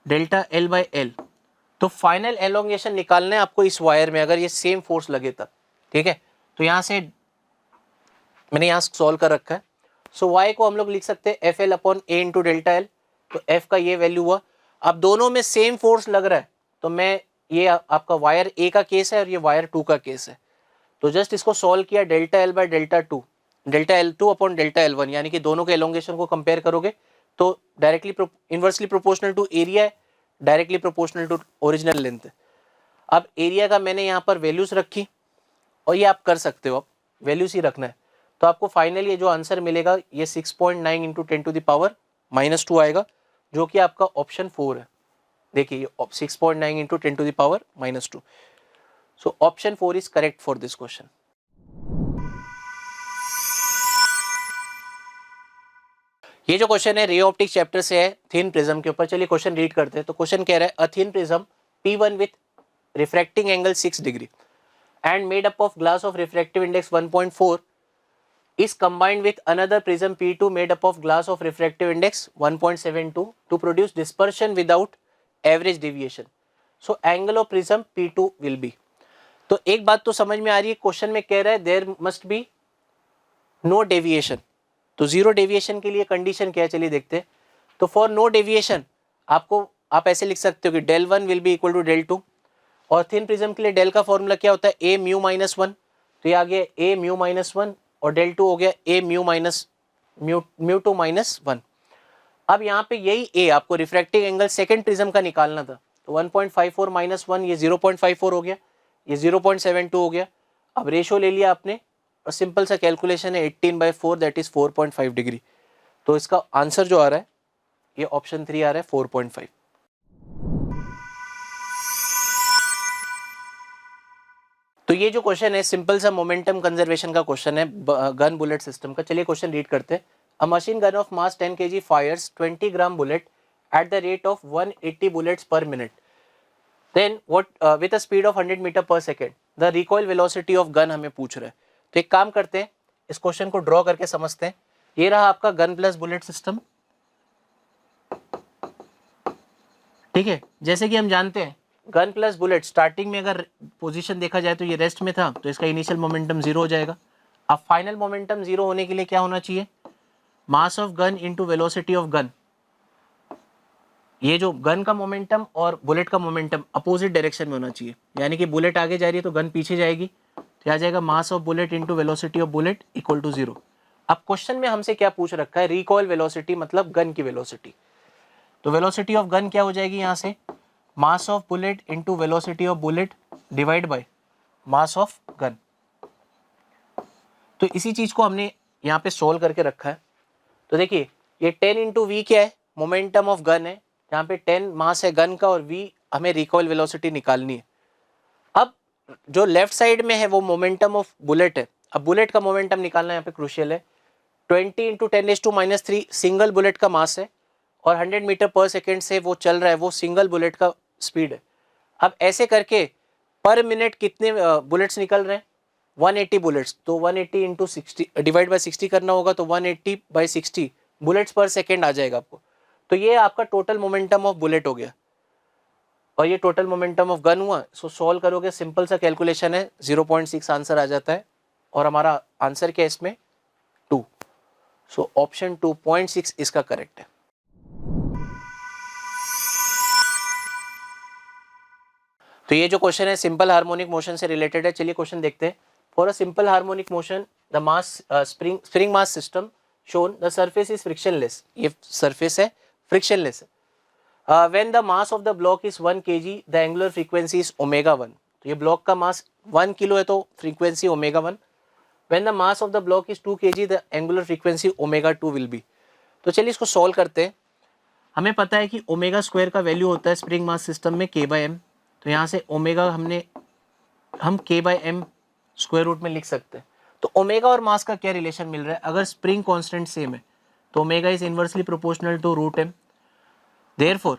delta L/L। तो फाइनल एलोंगेशन निकालना है आपको इस वायर में, अगर ये सेम फोर्स लगे तब। ठीक है, तो यहाँ से मैंने यहाँ सॉल्व कर रखा है। सो y को हम लोग लिख सकते हैं FL upon A into delta L। तो F का ये वैल्यू हुआ। अब दोनों में सेम फोर्स लग रहा है, तो मैं ये आपका वायर A का केस है और ये वायर 2 का केस है। तो जस्ट इसको सॉल्व किया, delta L by delta L2 upon delta L1, यानी कि दोनों के एलोंगेशन को कंपेयर करोगे तो directly inversely proportional to area है, directly proportional to original length. अब एरिया का मैंने यहाँ पर वैल्यूज रखी, और ये आप कर सकते हो, आप वैल्यूज ही रखना है। तो आपको फाइनली ये जो आंसर मिलेगा ये 6.9 इंटू 10⁻⁻² आएगा, जो कि आपका ऑप्शन 4 है। देखिए ये 6.9 into 10⁻²। So option 4 is correct for this question. ये जो क्वेश्चन है रे ऑप्टिक चैप्टर से है, थिन प्रिज्म के ऊपर। चलिए क्वेश्चन रीड करते हैं। तो क्वेश्चन कह रहा है a thin prism P1 with refracting angle 6 degree and made up of glass of refractive index 1.4 is combined with another prism P2 made up of glass of refractive index 1.72 to produce dispersion without average deviation. So angle of prism P2 will be। तो एक बात तो समझ में आ रही है, क्वेश्चन में कह रहा है there must be no deviation. तो जीरो डेविएशन के लिए कंडीशन क्या है, चलिए देखते हैं। तो फॉर नो डेविएशन आप ऐसे लिख सकते हो कि del1 will be equal to del2, और थिन प्रिज्म के लिए डेल का फॉर्मूला क्या होता है, A μ-1। तो ये आ गया A μ-1 और del 2 हो गया a mu minus mu 2 minus 1। अब यहाँ पे यही a आपको रिफ्रैक्टिव एंगल सेकेंड प्रिज्म का निकालना था, तो 1.54 माइनस 1 ये 0.54 हो गया, ये 0.72 हो गया। अब रेशो ले लिया आपने और सिंपल सा कैलकुलेशन है 18/4 दैट इज 4.5 डिग्री। तो इसका आंसर जो आ रहा है ये ऑप्शन 3 आ रहा है 4.5। तो ये जो क्वेश्चन है सिंपल सा मोमेंटम कंजर्वेशन का क्वेश्चन है गन बुलेट सिस्टम का। चलिए क्वेश्चन रीड करते हैं। A machine gun of mass 10 kg fires 20 gram bullet at the rate of 180 bullets per minute, then what with a speed of 100 metre per second the recoil velocity of gun हमें पूछ रहा है। तो एक काम करते हैं, इस क्वेश्चन को ड्रॉ करके समझते हैं। ये रहा आपका गन प्लस बुलेट सिस्टम, ठीक है। जैसे कि हम जानते हैं गन प्लस बुलेट स्टार्टिंग में अगर पोजीशन देखा जाए तो ये रेस्ट में था, तो इसका इनिशियल मोमेंटम 0 हो जाएगा। अब फाइनल मोमेंटम 0 होने के लिए क्या होना चाहिए, मास of gun into velocity of gun. ये जो गन का मोमेंटम और बुलेट का मोमेंटम अपोजिट डायरेक्शन में होना चाहिए, यानी कि बुलेट आगे जा रही है तो गन पीछे जाएगी, तो आ जाएगा mass of bullet into velocity of bullet equal to 0। अब क्वेश्चन में हमसे क्या पूछ रखा है, रिकॉइल वेलोसिटी मतलब गन की वेलोसिटी। तो वेलोसिटी ऑफ गन क्या हो जाएगी यहाँ से, mass of bullet into velocity of bullet divide by mass of gun. तो इसी चीज को हमने यहाँ पे सोल्व करके रखा है। तो देखिए ये 10 इंटू वी क्या है, मोमेंटम ऑफ गन है, यहाँ पे 10 मास है गन का और v हमें रिकॉइल वेलोसिटी निकालनी है। अब जो लेफ्ट साइड में है वो मोमेंटम ऑफ बुलेट है। अब बुलेट का मोमेंटम निकालना यहाँ पे क्रूशियल है। 20 इंटू 10⁻³ सिंगल बुलेट का मास है और 100 मीटर पर सेकेंड से वो चल रहा है, वो सिंगल बुलेट का स्पीड है। अब ऐसे करके पर मिनट कितने बुलेट्स निकल रहे हैं, 180 बुलेट्स। तो 180 इंटू 60 डिवाइड बाई 60 करना होगा, तो 180/60 बुलेट्स पर सेकेंड आ जाएगा आपको। तो ये आपका टोटल मोमेंटम ऑफ बुलेट हो गया और ये टोटल मोमेंटम ऑफ गन हुआ। सो सॉल्व करोगे, सिंपल सा कैलकुलेशन है, 0.6 आंसर आ जाता है और हमारा आंसर क्या है इसमें 2। सो ऑप्शन 2.6 इसका करेक्ट है। तो ये जो क्वेश्चन है सिंपल हार्मोनिक मोशन से रिलेटेड है। चलिए क्वेश्चन देखते हैं। For a simple harmonic motion the mass spring mass system shown the surface is frictionless. ये सरफेस है फ्रिक्शनलेस है। When the mass of the block is 1 kg the angular frequency is ω1। तो ये ब्लॉक का मास 1 किलो है तो frequency ω1। When the mass of the block is 2 kg the angular frequency ω2 will be. तो चलिए इसको सॉल्व करते हैं। हमें पता है कि ω² का वैल्यू होता है स्प्रिंग मास सिस्टम में k/m। तो यहाँ से ओमेगा हम k/m स्क्वायर रूट में लिख सकते हैं। तो ओमेगा और मास का क्या रिलेशन मिल रहा है, अगर स्प्रिंग कांस्टेंट सेम है तो omega is inversely proportional to √m। Therefore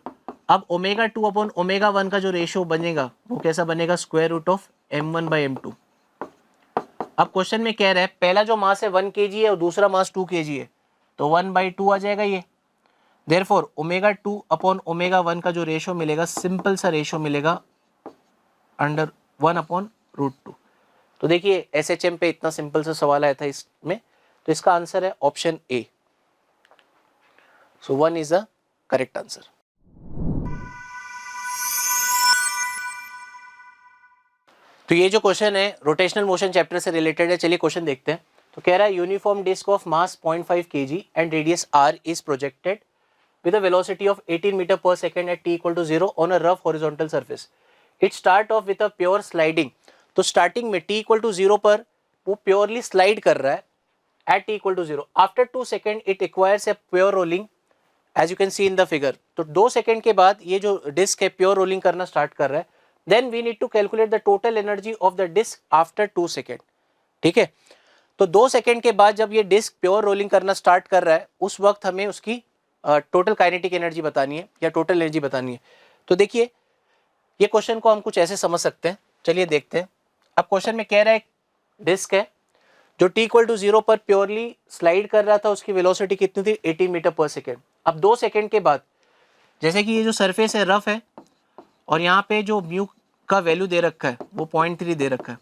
अब ω2/ω1 का जो रेशियो बनेगा वो कैसा बनेगा, √m1/m2। अब क्वेश्चन में कह रहा है पहला जो मास है 1 kg है और दूसरा मास 2 kg है, तो 1/2 आ जाएगा ये। देयरफॉर ω2/ω1 का जो रेशियो मिलेगा, सिंपल सा रेशियो मिलेगा √1/√2। तो देखिए SHM पे इतना सिंपल सा सवाल आया था इसमें, तो इसका आंसर है option A. So 1 is the correct answer. तो ये जो क्वेश्चन है रोटेशनल मोशन चैप्टर से रिलेटेड है। चलिए क्वेश्चन देखते हैं। तो कह रहा है uniform disc of mass 0.5 kg and radius r is projected with a velocity of 18 meter per second at t equal to 0 on a rough horizontal surface. It start off with a pure sliding. तो starting में t equal to 0 पर वो purely slide कर रहा है at t equal to 0. After 2 second it acquires a pure rolling as you can see in the figure. तो 2 सेकेंड के बाद ये जो डिस्क है प्योर रोलिंग करना स्टार्ट कर रहा है। Then we need to calculate the total energy of the disc after 2 second. ठीक है, तो 2 सेकेंड के बाद जब ये डिस्क प्योर रोलिंग करना स्टार्ट कर रहा है उस वक्त हमें उसकी टोटल काइनेटिक एनर्जी बतानी है या टोटल एनर्जी बतानी है। तो देखिए ये क्वेश्चन को हम कुछ ऐसे समझ सकते हैं। चलिए देखते हैं। अब क्वेश्चन में कह रहा है डिस्क है जो t इक्वल टू 0 पर प्योरली स्लाइड कर रहा था, उसकी वेलोसिटी कितनी थी 18 मीटर पर सेकेंड। अब 2 सेकेंड के बाद जैसे कि ये जो सरफेस है रफ है और यहाँ पे जो म्यू का वैल्यू दे रखा है वो 0.3 दे रखा है,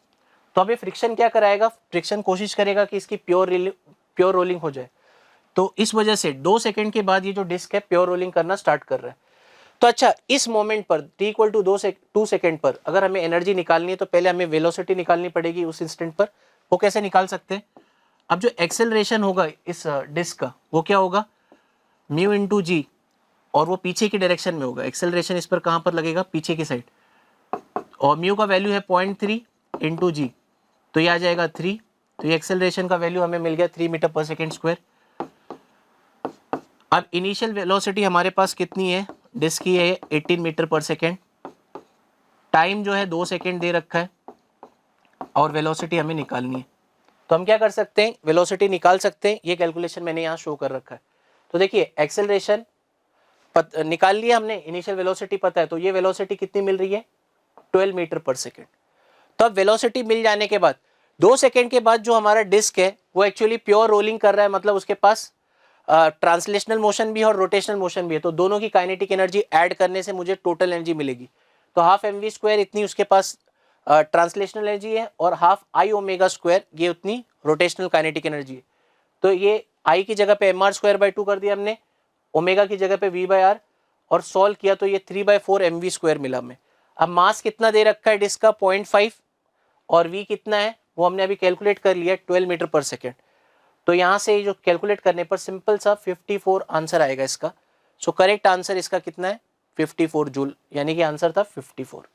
तो अब ये फ्रिक्शन क्या कराएगा, फ्रिक्शन कोशिश करेगा कि इसकी प्योर रोलिंग हो जाए। तो इस वजह से 2 सेकेंड के बाद ये जो डिस्क है प्योर रोलिंग करना स्टार्ट कर रहा है। तो अच्छा, इस मोमेंट पर t इक्वल टू 2 सेकेंड पर अगर हमें एनर्जी निकालनी है तो पहले हमें वेलोसिटी निकालनी पड़ेगी उस इंस्टेंट पर। वो कैसे निकाल सकते हैं, अब जो एक्सेलरेशन होगा इस डिस्क का वो क्या होगा, म्यू इंटू जी, और वो पीछे की डायरेक्शन में होगा। एक्सेलरेशन इस पर कहाँ पर लगेगा, पीछे की साइड, और म्यू का वैल्यू है 0.3 इंटू जी, तो ये आ जाएगा 3। तो ये एक्सेलरेशन का वैल्यू हमें मिल गया 3 मीटर पर सेकेंड स्क्वायर। अब इनिशियल वेलोसिटी हमारे पास कितनी है, डिस्क की है 18 मीटर पर सेकेंड, टाइम जो है 2 सेकेंड दे रखा है, और वेलोसिटी हमें निकालनी है। तो हम क्या कर सकते हैं, वेलोसिटी निकाल सकते हैं। ये कैलकुलेशन मैंने यहाँ शो कर रखा है। तो देखिए एक्सेलरेशन निकाल लिया हमने, इनिशियल वेलोसिटी पता है, तो ये वेलोसिटी कितनी मिल रही है, 12 मीटर पर सेकेंड। तो अब वेलोसिटी मिल जाने के बाद 2 सेकेंड के बाद जो हमारा डिस्क है वो एक्चुअली प्योर रोलिंग कर रहा है, मतलब उसके पास ट्रांसलेशनल मोशन भी है और रोटेशनल मोशन भी है। तो दोनों की काइनेटिक एनर्जी ऐड करने से मुझे टोटल एनर्जी मिलेगी। तो हाफ एम वी स्क्वायर इतनी उसके पास ट्रांसलेशनल एनर्जी है, और हाफ आई ओमेगा स्क्वायर ये उतनी रोटेशनल काइनेटिक एनर्जी है। तो ये आई की जगह पे एम आर स्क्वायर बाई 2 कर दिया हमने, ओमेगा की जगह पे वी बाई आर, और सॉल्व किया तो ये 3/4 एम वी स्क्वायर मिला हमें। अब मास कितना दे रखा है डिस्क का, 0.5, और वी कितना है वो हमने अभी कैलकुलेट कर लिया 12 मीटर पर सेकेंड। तो यहाँ से जो कैलकुलेट करने पर सिंपल सा 54 आंसर आएगा इसका। सो करेक्ट आंसर इसका कितना है, 54 जूल, यानी कि आंसर था 54।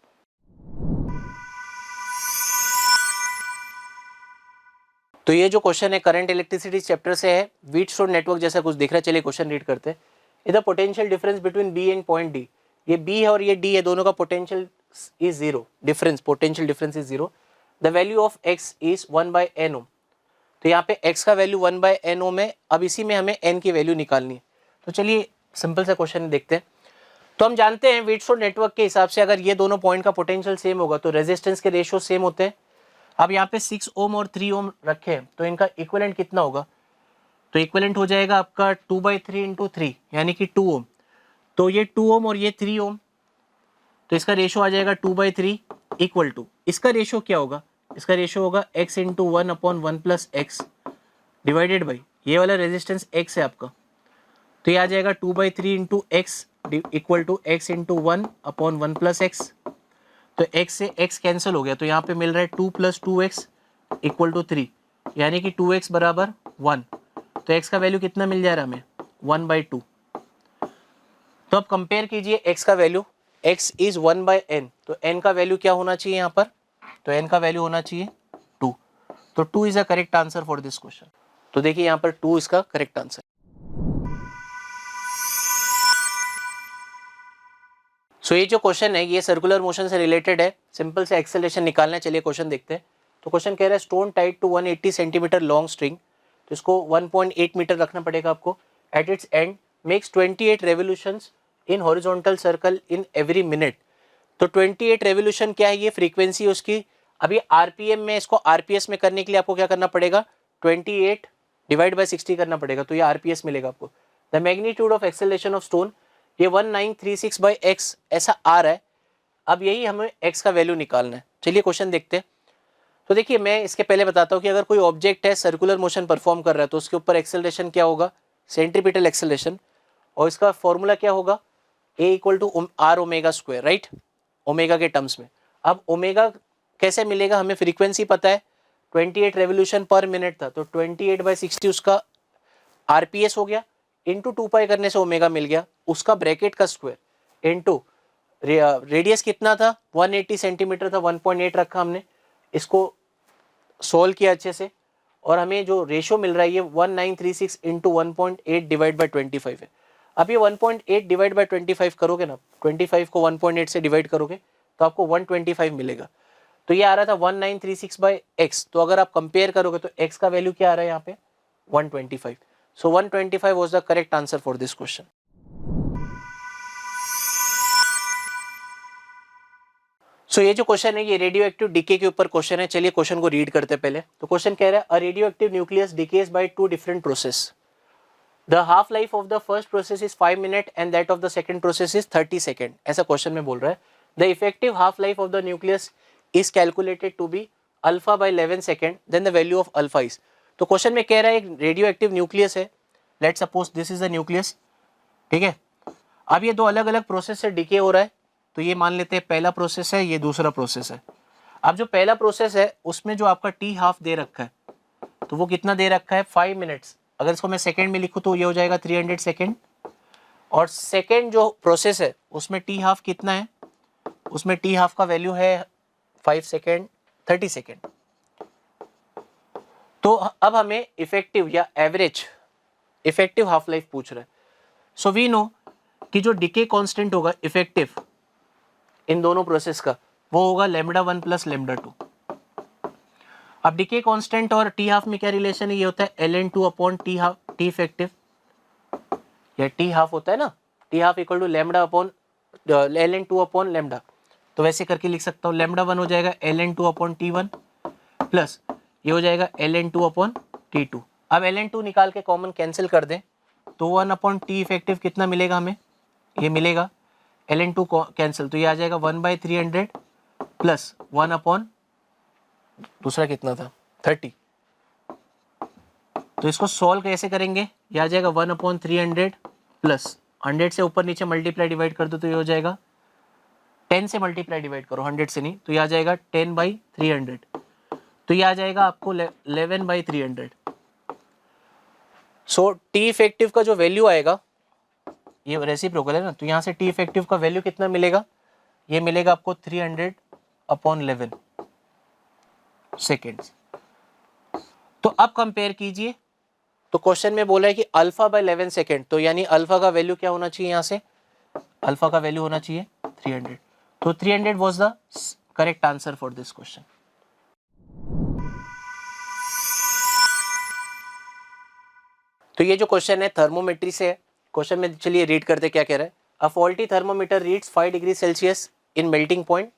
तो ये जो क्वेश्चन है करंट इलेक्ट्रिसिटी चैप्टर से है, व्हीटस्टोन नेटवर्क जैसा कुछ दिख रहा है। चलिए क्वेश्चन रीड करते हैं। इधर potential difference between B and point D, ये बी है और ये डी है, दोनों का potential is 0, difference, potential difference is 0। The value of X is 1/n ohm. तो यहाँ पे x का वैल्यू 1/n ओम है। अब इसी में हमें n की वैल्यू निकालनी है। तो चलिए सिंपल सा क्वेश्चन देखते हैं। तो हम जानते हैं व्हीटस्टोन नेटवर्क के हिसाब से अगर ये दोनों पॉइंट का पोटेंशियल सेम होगा तो रेजिस्टेंस के रेशियो सेम होते हैं। अब यहाँ पे 6 ओम और 3 ओम रखे हैं, तो इनका इक्विवेलेंट कितना होगा, तो इक्विवेलेंट हो जाएगा आपका 2/3 इंटू 3, यानी कि 2 ओम। तो ये 2 ओम और ये 3 ओम, तो इसका रेशियो आ जाएगा 2/3 इक्वल टू, इसका रेशियो क्या होगा, इसका रेशियो होगा x into 1/1 plus x divided by ये वाला रेजिस्टेंस x है आपका। तो ये आ जाएगा 2/3 into X equal to x into 1/1 plus X. तो x से x कैंसिल हो गया, तो यहाँ पे मिल रहा है 2 + 2x इक्वल टू 3, यानी कि 2x बराबर 1। तो x का वैल्यू कितना मिल जा रहा है हमें, 1/2। तो अब कंपेयर कीजिए x का वैल्यू, x इज 1/n, तो n का वैल्यू क्या होना चाहिए यहाँ पर, तो n का वैल्यू होना चाहिए 2। तो 2 is a correct answer for this question. तो देखिए यहाँ पर 2 इसका करेक्ट आंसर। सो ये जो क्वेश्चन है ये सर्कुलर मोशन से रिलेटेड है, सिंपल से एक्सेलरेशन निकालना है। चलिए क्वेश्चन देखते हैं। तो क्वेश्चन कह रहा है stone tied to 180 centimetre long string, तो इसको 1.8 मीटर रखना पड़ेगा आपको। At its end makes 28 revolutions in horizontal circle in every minute. तो 28 रेवोल्यूशन क्या है, ये फ्रीक्वेंसी उसकी। अभी आरपीएम में, इसको आरपीएस में करने के लिए आपको क्या करना पड़ेगा, 28 डिवाइड बाई 60 करना पड़ेगा, तो ये आरपीएस मिलेगा आपको। The magnitude of acceleration of stone, ये 1936/x ऐसा आ रहा है। अब यही हमें x का वैल्यू निकालना है। चलिए क्वेश्चन देखते हैं। तो देखिए मैं इसके पहले बताता हूँ कि अगर कोई ऑब्जेक्ट है सर्कुलर मोशन परफॉर्म कर रहा है तो उसके ऊपर एक्सेलरेशन क्या होगा, सेंट्रीपिटल एक्सेलरेशन, और इसका फॉर्मूला क्या होगा, a equal to r omega square, right, omega के टर्म्स में। अब ओमेगा कैसे मिलेगा, हमें फ्रीक्वेंसी पता है 28 रेवोल्यूशन पर मिनट था, तो 28/60 उसका आरपीएस हो गया, इंटू 2 करने से ओमेगा मिल गया, उसका ब्रैकेट का स्क्वायर इंटू रेडियस कितना था 180 सेंटीमीटर था, 1.8 रखा हमने, इसको सोल्व किया अच्छे से, और हमें जो रेशियो मिल रहा है ये 1936 इंटू 1.8 डिवाइड बाई 25 है। अब ये 1.8 डिवाइड बाई 25 करोगे ना, 25 को 1.8 से डिवाइड करोगे तो आपको 125 मिलेगा। तो ये आ रहा था 1936/x, तो अगर आप कंपेयर करोगे तो x का वैल्यू क्या आ रहा है यहाँ पे, 125। So 125 was the correct answer for this question. So ये जो क्वेश्चन है ये रेडियो एक्टिव डीके के ऊपर क्वेश्चन है। चलिए क्वेश्चन को रीड करते पहले। तो क्वेश्चन कह रहा है a radioactive nucleus decays by 2 different process. The half life of the first process is 5 minute and that of the second process is 30 second. ऐसा क्वेश्चन में बोल रहा है। The effective half life of the nucleus is calculated to be alpha by 11 second, then the value of alpha is. तो क्वेश्चन में कह रहा है एक रेडियो एक्टिव न्यूक्लियस है, let suppose this is the nucleus, ठीक है। अब ये दो अलग अलग प्रोसेस से डिके हो रहा है, तो ये मान लेते हैं पहला प्रोसेस है, ये दूसरा प्रोसेस है। अब जो पहला प्रोसेस है उसमें जो आपका टी हाफ दे रखा है, तो वो कितना दे रखा है 5 मिनट्स। अगर इसको मैं सेकेंड में लिखूँ तो ये हो जाएगा 300 सेकेंड। और सेकेंड जो प्रोसेस है उसमें टी हाफ कितना है, उसमें टी हाफ का वैल्यू है 5 सेकेंड 30 सेकेंड। तो अब हमें इफेक्टिव या एवरेज इफेक्टिव हाफ लाइफ पूछ रहा है। सो वी नो कि जो डिके कांस्टेंट होगा इफेक्टिव इन दोनों प्रोसेस का वो होगा λ1 प्लस λ2। अब डिके कांस्टेंट और टी हाफ में क्या रिलेशन है, ये होता है ln2 upon T half T effective, या टी हाफ होता है ना, T half equal to lambda upon ln2 upon lambda. तो वैसे करके लिख सकता हूँ λ1 हो जाएगा ln2 अपॉन t1 प्लस ये हो जाएगा ln2 अपॉन t2। अब ln2 निकाल के कॉमन कैंसिल कर दें तो 1 अपॉन टी इफेक्टिव कितना मिलेगा हमें, ये मिलेगा ln2 कैंसिल तो ये आ जाएगा 1/300 प्लस 1 अपॉन दूसरा कितना था 30। तो इसको सॉल्व कैसे करेंगे, ये आ जाएगा 1/300 प्लस 100 से ऊपर नीचे मल्टीप्लाई डिवाइड कर दो तो ये हो जाएगा 10 से मल्टीप्लाई डिवाइड करो 100 से नहीं, तो ये आ जाएगा 10/300। तो ये आ जाएगा आपको 11/300। सो टी इफेक्टिव का जो वैल्यू आएगा, ये रेसिप्रोकल है ना, तो यहाँ से टी इफेक्टिव का वैल्यू कितना मिलेगा, ये मिलेगा आपको 300/11 सेकेंड्स। तो अब कंपेयर कीजिए, तो क्वेश्चन में बोला है कि अल्फा बाय 11 सेकेंड, तो यानी अल्फा का वैल्यू क्या होना चाहिए, यहाँ से अल्फा का वैल्यू होना चाहिए 300। तो 300 was the correct answer for this question. तो ये जो क्वेश्चन है थर्मोमेट्री से है। क्वेश्चन में चलिए रीड करते क्या कह रहा है। A faulty thermometer reads 5 degree Celsius in melting point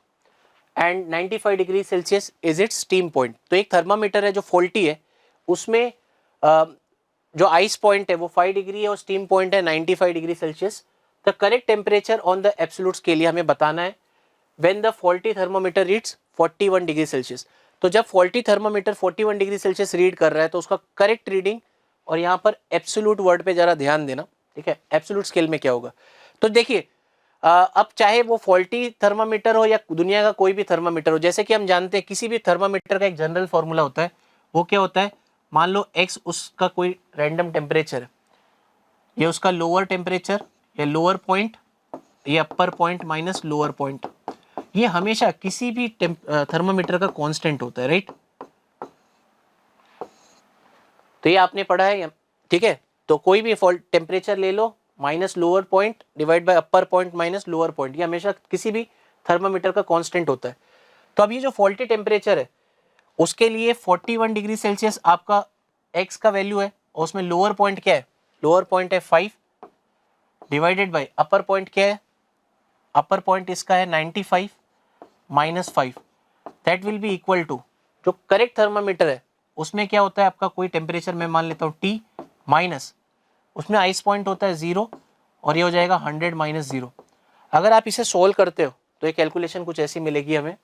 and 95 degree Celsius is its steam point. तो एक थर्मामीटर है जो फॉल्टी है, उसमें जो आइस पॉइंट है वो 5 डिग्री है और स्टीम पॉइंट है 95 degree Celsius. The correct temperature on the absolute scale हमें बताना है when the faulty thermometer reads 41 degree Celsius. तो जब faulty thermometer 41 degree Celsius read कर रहा है तो उसका करेक्ट रीडिंग, और यहाँ पर एब्सोल्यूट वर्ड पे जरा ध्यान देना, ठीक है, एब्सोल्यूट स्केल में क्या होगा। तो देखिए अब चाहे वो फॉल्टी थर्मामीटर हो या दुनिया का कोई भी थर्मामीटर हो, जैसे कि हम जानते हैं किसी भी थर्मामीटर का एक जनरल फॉर्मूला होता है, वो क्या होता है, मान लो x उसका कोई रैंडम टेम्परेचर है, ये उसका लोअर टेम्परेचर या लोअर पॉइंट, ये अपर पॉइंट माइनस लोअर पॉइंट, ये हमेशा किसी भी थर्मामीटर का कांस्टेंट होता है, राइट। तो ये आपने पढ़ा है, ठीक है। तो कोई भी टेम्परेचर ले लो minus lower point divide by upper point minus lower point, ये हमेशा किसी भी थर्मामीटर का कांस्टेंट होता है। तो अब ये जो फॉल्टी टेम्परेचर है उसके लिए 41 डिग्री सेल्सियस आपका x का वैल्यू है, और उसमें लोअर पॉइंट क्या है, लोअर पॉइंट है 5 डिवाइडेड बाय अपर पॉइंट क्या है, अपर पॉइंट इसका है 95 minus 5, that will be equal to, जो करेक्ट थर्मामीटर है उसमें क्या होता है आपका कोई टेम्परेचर मैं मान लेता हूँ T माइनस, उसमें आइस पॉइंट होता है 0 और ये हो जाएगा 100 माइनस 0। अगर आप इसे सोल्व करते हो तो ये कैलकुलेशन कुछ ऐसी मिलेगी हमें,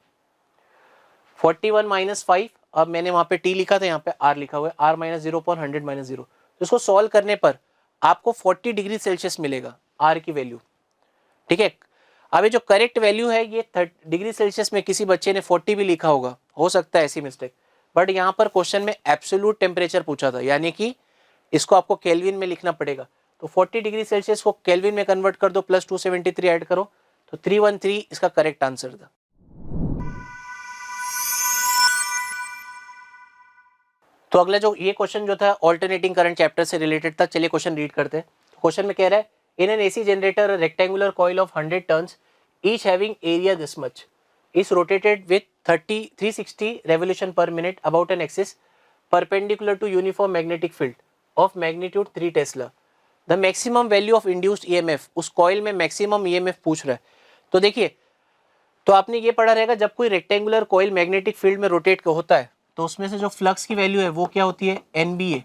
41 माइनस 5, अब मैंने वहाँ पे T लिखा था, यहाँ पे R लिखा हुआ है, R माइनस 0 पर 100 माइनस 0। तो इसको सॉल्व करने पर आपको 40 डिग्री सेल्सियस मिलेगा R की वैल्यू, ठीक है। अब ये जो करेक्ट वैल्यू है ये 30 डिग्री सेल्सियस में किसी बच्चे ने 40 भी लिखा होगा, हो सकता है ऐसी मिस्टेक, बट यहाँ पर क्वेश्चन में एब्सोल्यूट टेम्परेचर पूछा था, यानी कि इसको आपको केल्विन में लिखना पड़ेगा। तो 40 डिग्री सेल्सियस को केल्विन में कन्वर्ट कर दो, प्लस 273 ऐड करो, तो 313 इसका करेक्ट आंसर था। तो अगला जो ये क्वेश्चन जो था ऑल्टरनेटिंग करंट चैप्टर से रिलेटेड था, चलिए क्वेश्चन रीड करते हैं। क्वेश्चन में कह रहा है in an AC generator rectangular coil of 100 turns each having area this much is rotated with 360 revolution per minute about an axis perpendicular to uniform magnetic field of magnitude 3 Tesla. The maximum value of induced EMF, उस कॉइल में मैक्सिमम EMF पूछ रहा है। तो देखिए, तो आपने ये पढ़ा रहेगा जब कोई रेक्टेंगुलर कॉइल मैग्नेटिक फील्ड में रोटेट होता है तो उसमें से जो फ्लक्स की वैल्यू है वो क्या होती है, NBA,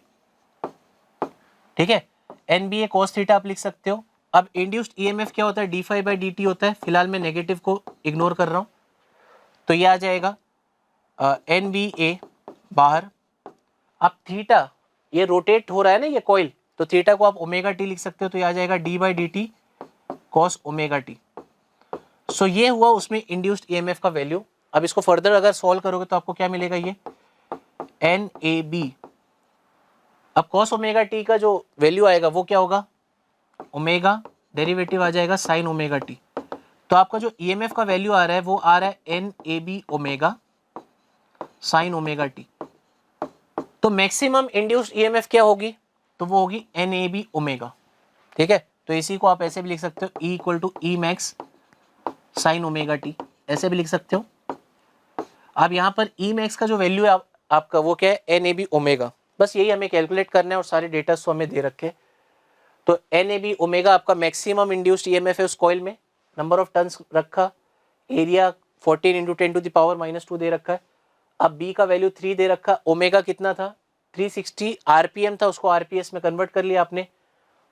ठीक है, NBA cos थीटा आप लिख सकते हो। अब इंड्यूस्ड EMF क्या होता है, d∅dt होता है, फिलहाल मैं नेगेटिव को इग्नोर कर रहा हूँ, तो ये आ जाएगा NBA बाहर। अब थीटा ये रोटेट हो रहा है ना ये कॉइल, तो थीटा को आप ओमेगा टी लिख सकते हो, तो ये आ जाएगा d/dt cos ओमेगा टी। सो ये हुआ उसमें इंड्यूस्ड EMF का वैल्यू। अब इसको फर्दर अगर सॉल्व करोगे तो आपको क्या मिलेगा, ये NAB अब कॉस ओमेगा टी का जो वैल्यू आएगा वो क्या होगा, ओमेगा डेरिवेटिव आ जाएगा साइन ओमेगा टी। तो आपका जो ईएमएफ का वैल्यू आ रहा है वो आ रहा है N A B omega sine omega T. तो मैक्सिमम इंड्यूस्ड ईएमएफ क्या होगी, तो वो होगी एन ए बी ओमेगा। ठीक है, तो इसी को आप ऐसे भी लिख सकते हो, E equal to E max sine omega T, ऐसे भी लिख सकते हो। अब यहाँ पर ई मैक्स का जो वैल्यू है आपका वो क्या है, एन ए बी ओमेगा। बस यही हमें कैलकुलेट करना है और सारे डेटा तो हमें दे रखे। तो एन ए बी ओमेगा आपका मैक्सिमम इंड्यूस्ड ईएमएफ है उस कॉइल में, नंबर ऑफ टर्न्स रखा, area 14 into 10 to the power -2 दे रखा है। अब बी का वैल्यू 3 दे रखा, ओमेगा कितना था 360 आरपीएम था, उसको आरपीएस में कन्वर्ट कर लिया आपने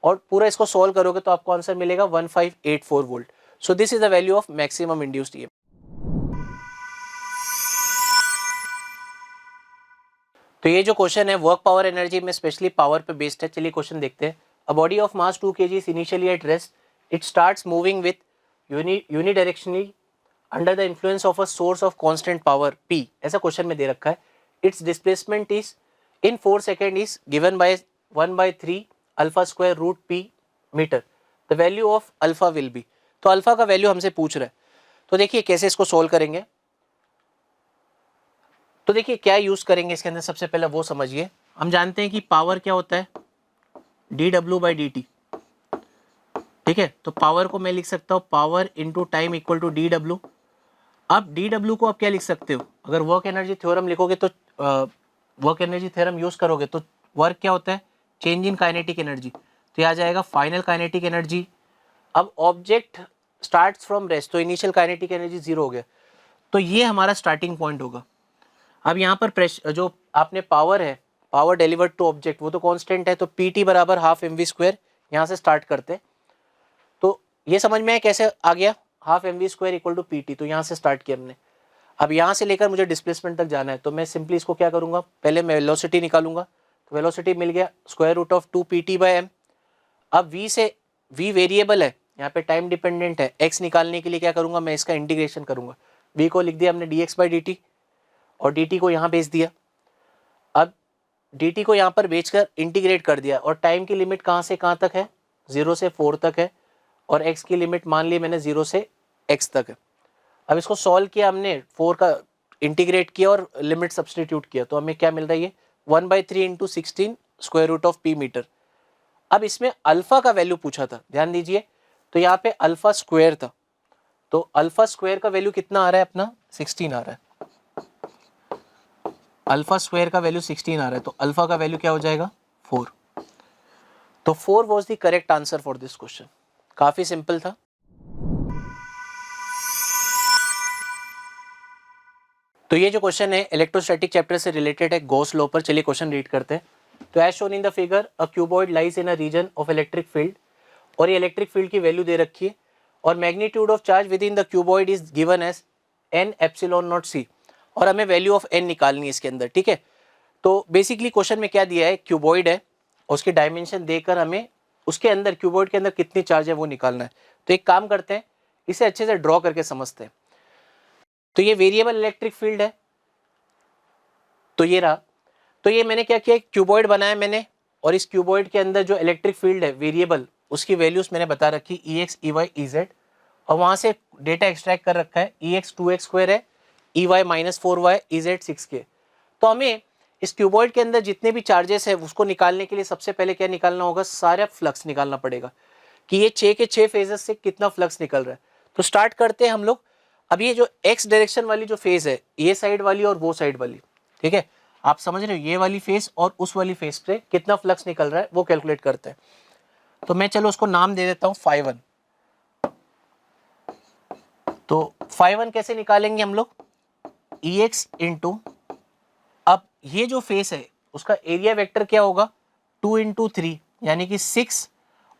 और पूरा इसको सॉल्व करोगे तो आपको आंसर मिलेगा 1584 volt. So this is the value of maximum induced EMF. तो ये जो क्वेश्चन है वर्क पावर एनर्जी में स्पेशली पावर पे बेस्ड है। चलिए क्वेश्चन देखते हैं। A body of mass 2 kg is initially at rest. It starts moving with unidirectionally under the influence of a source of constant power P. ऐसा क्वेश्चन में दे रखा है। Its displacement is in 4 seconds is given by 1/3 alpha square root P meter. The value of alpha will be. तो अल्फा का वैल्यू हमसे पूछ रहा है। तो देखिए कैसे इसको सोल्व करेंगे। तो देखिए क्या यूज करेंगे इसके अंदर, सबसे पहले वो समझिए। हम जानते हैं कि पावर क्या होता है, dw/dt। ठीक है, तो पावर को मैं लिख सकता हूँ power into time equal to dw। अब dw को आप क्या लिख सकते हो, अगर वर्क एनर्जी थ्योरम लिखोगे तो वर्क एनर्जी थ्योरम यूज करोगे तो वर्क क्या होता है, चेंज इन काइनेटिक एनर्जी। तो यह आ जाएगा फाइनल काइनेटिक एनर्जी। अब ऑब्जेक्ट स्टार्ट्स फ्रॉम रेस्ट, तो इनिशियल काइनेटिक एनर्जी 0 हो गया, तो ये हमारा स्टार्टिंग पॉइंट होगा। अब यहाँ पर प्रेशर जो आपने पावर है, पावर डिलीवर्ड टू ऑब्जेक्ट, वो तो कांस्टेंट है, तो पीटी बराबर हाफ एम वी स्क्वायर। यहाँ से स्टार्ट करते, तो ये समझ में आया कैसे आ गया, half M V square equal to PT. तो यहाँ से स्टार्ट किया हमने। अब यहाँ से लेकर मुझे डिस्प्लेसमेंट तक जाना है, तो मैं सिंपली इसको क्या करूँगा, पहले मैं वेलोसिटी निकालूंगा। तो वेलोसिटी मिल गया स्क्वायर रूट ऑफ 2 pt/m। अब v से, v वेरिएबल है यहाँ पे, टाइम डिपेंडेंट है, x निकालने के लिए क्या करूँगा, मैं इसका इंटीग्रेशन करूँगा। v को लिख दिया हमने dx/dt और dt को यहाँ भेज दिया। अब dt को यहाँ पर भेजकर इंटीग्रेट कर दिया और टाइम की लिमिट कहाँ से कहाँ तक है, 0 से 4 तक है और x की लिमिट मान ली मैंने 0 से x तक है। अब इसको सॉल्व किया हमने, 4 का इंटीग्रेट किया और लिमिट सब्सटीट्यूट किया, तो हमें क्या मिल रहा है, ये 1/3 into 16 square root of p metre. अब इसमें अल्फा का वैल्यू पूछा था, ध्यान दीजिए, तो यहाँ पे अल्फा स्क्वायर था, तो अल्फा स्क्वायर का वैल्यू कितना आ रहा है अपना, 16 आ रहा है। अल्फा स्क्वायर का वैल्यू 16 आ रहा है, तो अल्फा का वैल्यू क्या हो जाएगा, 4। तो 4 was the correct answer for this question. काफी सिंपल था। तो ये जो क्वेश्चन है इलेक्ट्रोस्टैटिक चैप्टर से रिलेटेड है, गॉस लॉ पर। चलिए क्वेश्चन रीड करते हैं। तो as shown in the figure, a cuboid lies in a region of electric field, और ये इलेक्ट्रिक फील्ड की वैल्यू दे रखी है और magnitude of charge within the cuboid is given as n epsilon not c, और हमें वैल्यू ऑफ n निकालनी है इसके अंदर। ठीक है, तो बेसिकली क्वेश्चन में क्या दिया है, क्यूबॉइड है, उसकी डायमेंशन देकर हमें उसके अंदर, क्यूबॉइड के अंदर कितनी चार्ज है वो निकालना है। तो एक काम करते हैं, इसे अच्छे से ड्रॉ करके समझते हैं। तो ये वेरिएबल इलेक्ट्रिक फील्ड है, तो ये रहा। तो ये मैंने क्या किया, क्यूबॉइड बनाया मैंने, और इस क्यूबॉइड के अंदर जो इलेक्ट्रिक फील्ड है वेरिएबल, उसकी वैल्यूज मैंने बता रखी, Ex, Ey, Ez, और वहां से डेटा एक्सट्रैक्ट कर रखा है। Ex 2x² है, Ey -4y, Ez 6k। तो हमें इस क्यूबॉइड के अंदर जितने भी चार्जेस है उसको निकालने के लिए सबसे पहले क्या निकालना होगा, सारा फ्लक्स निकालना पड़ेगा कि ये 6 के 6 फेजेस से कितना फ्लक्स निकल रहा है। तो स्टार्ट करते हैं हम लोग। अब ये जो एक्स डायरेक्शन वाली जो फेज है, ये साइड वाली और वो साइड वाली, ठीक है, आप समझ रहे हो, ये वाली फेस और उस वाली फेस पे कितना फ्लक्स निकल रहा है वो कैलकुलेट करते हैं। तो मैं चलो उसको नाम दे देता हूं φ1। तो φ1 कैसे निकालेंगे हम लोग, Ex इंटू, अब ये जो फेस है उसका एरिया वेक्टर क्या होगा, 2 × 3 यानी कि 6,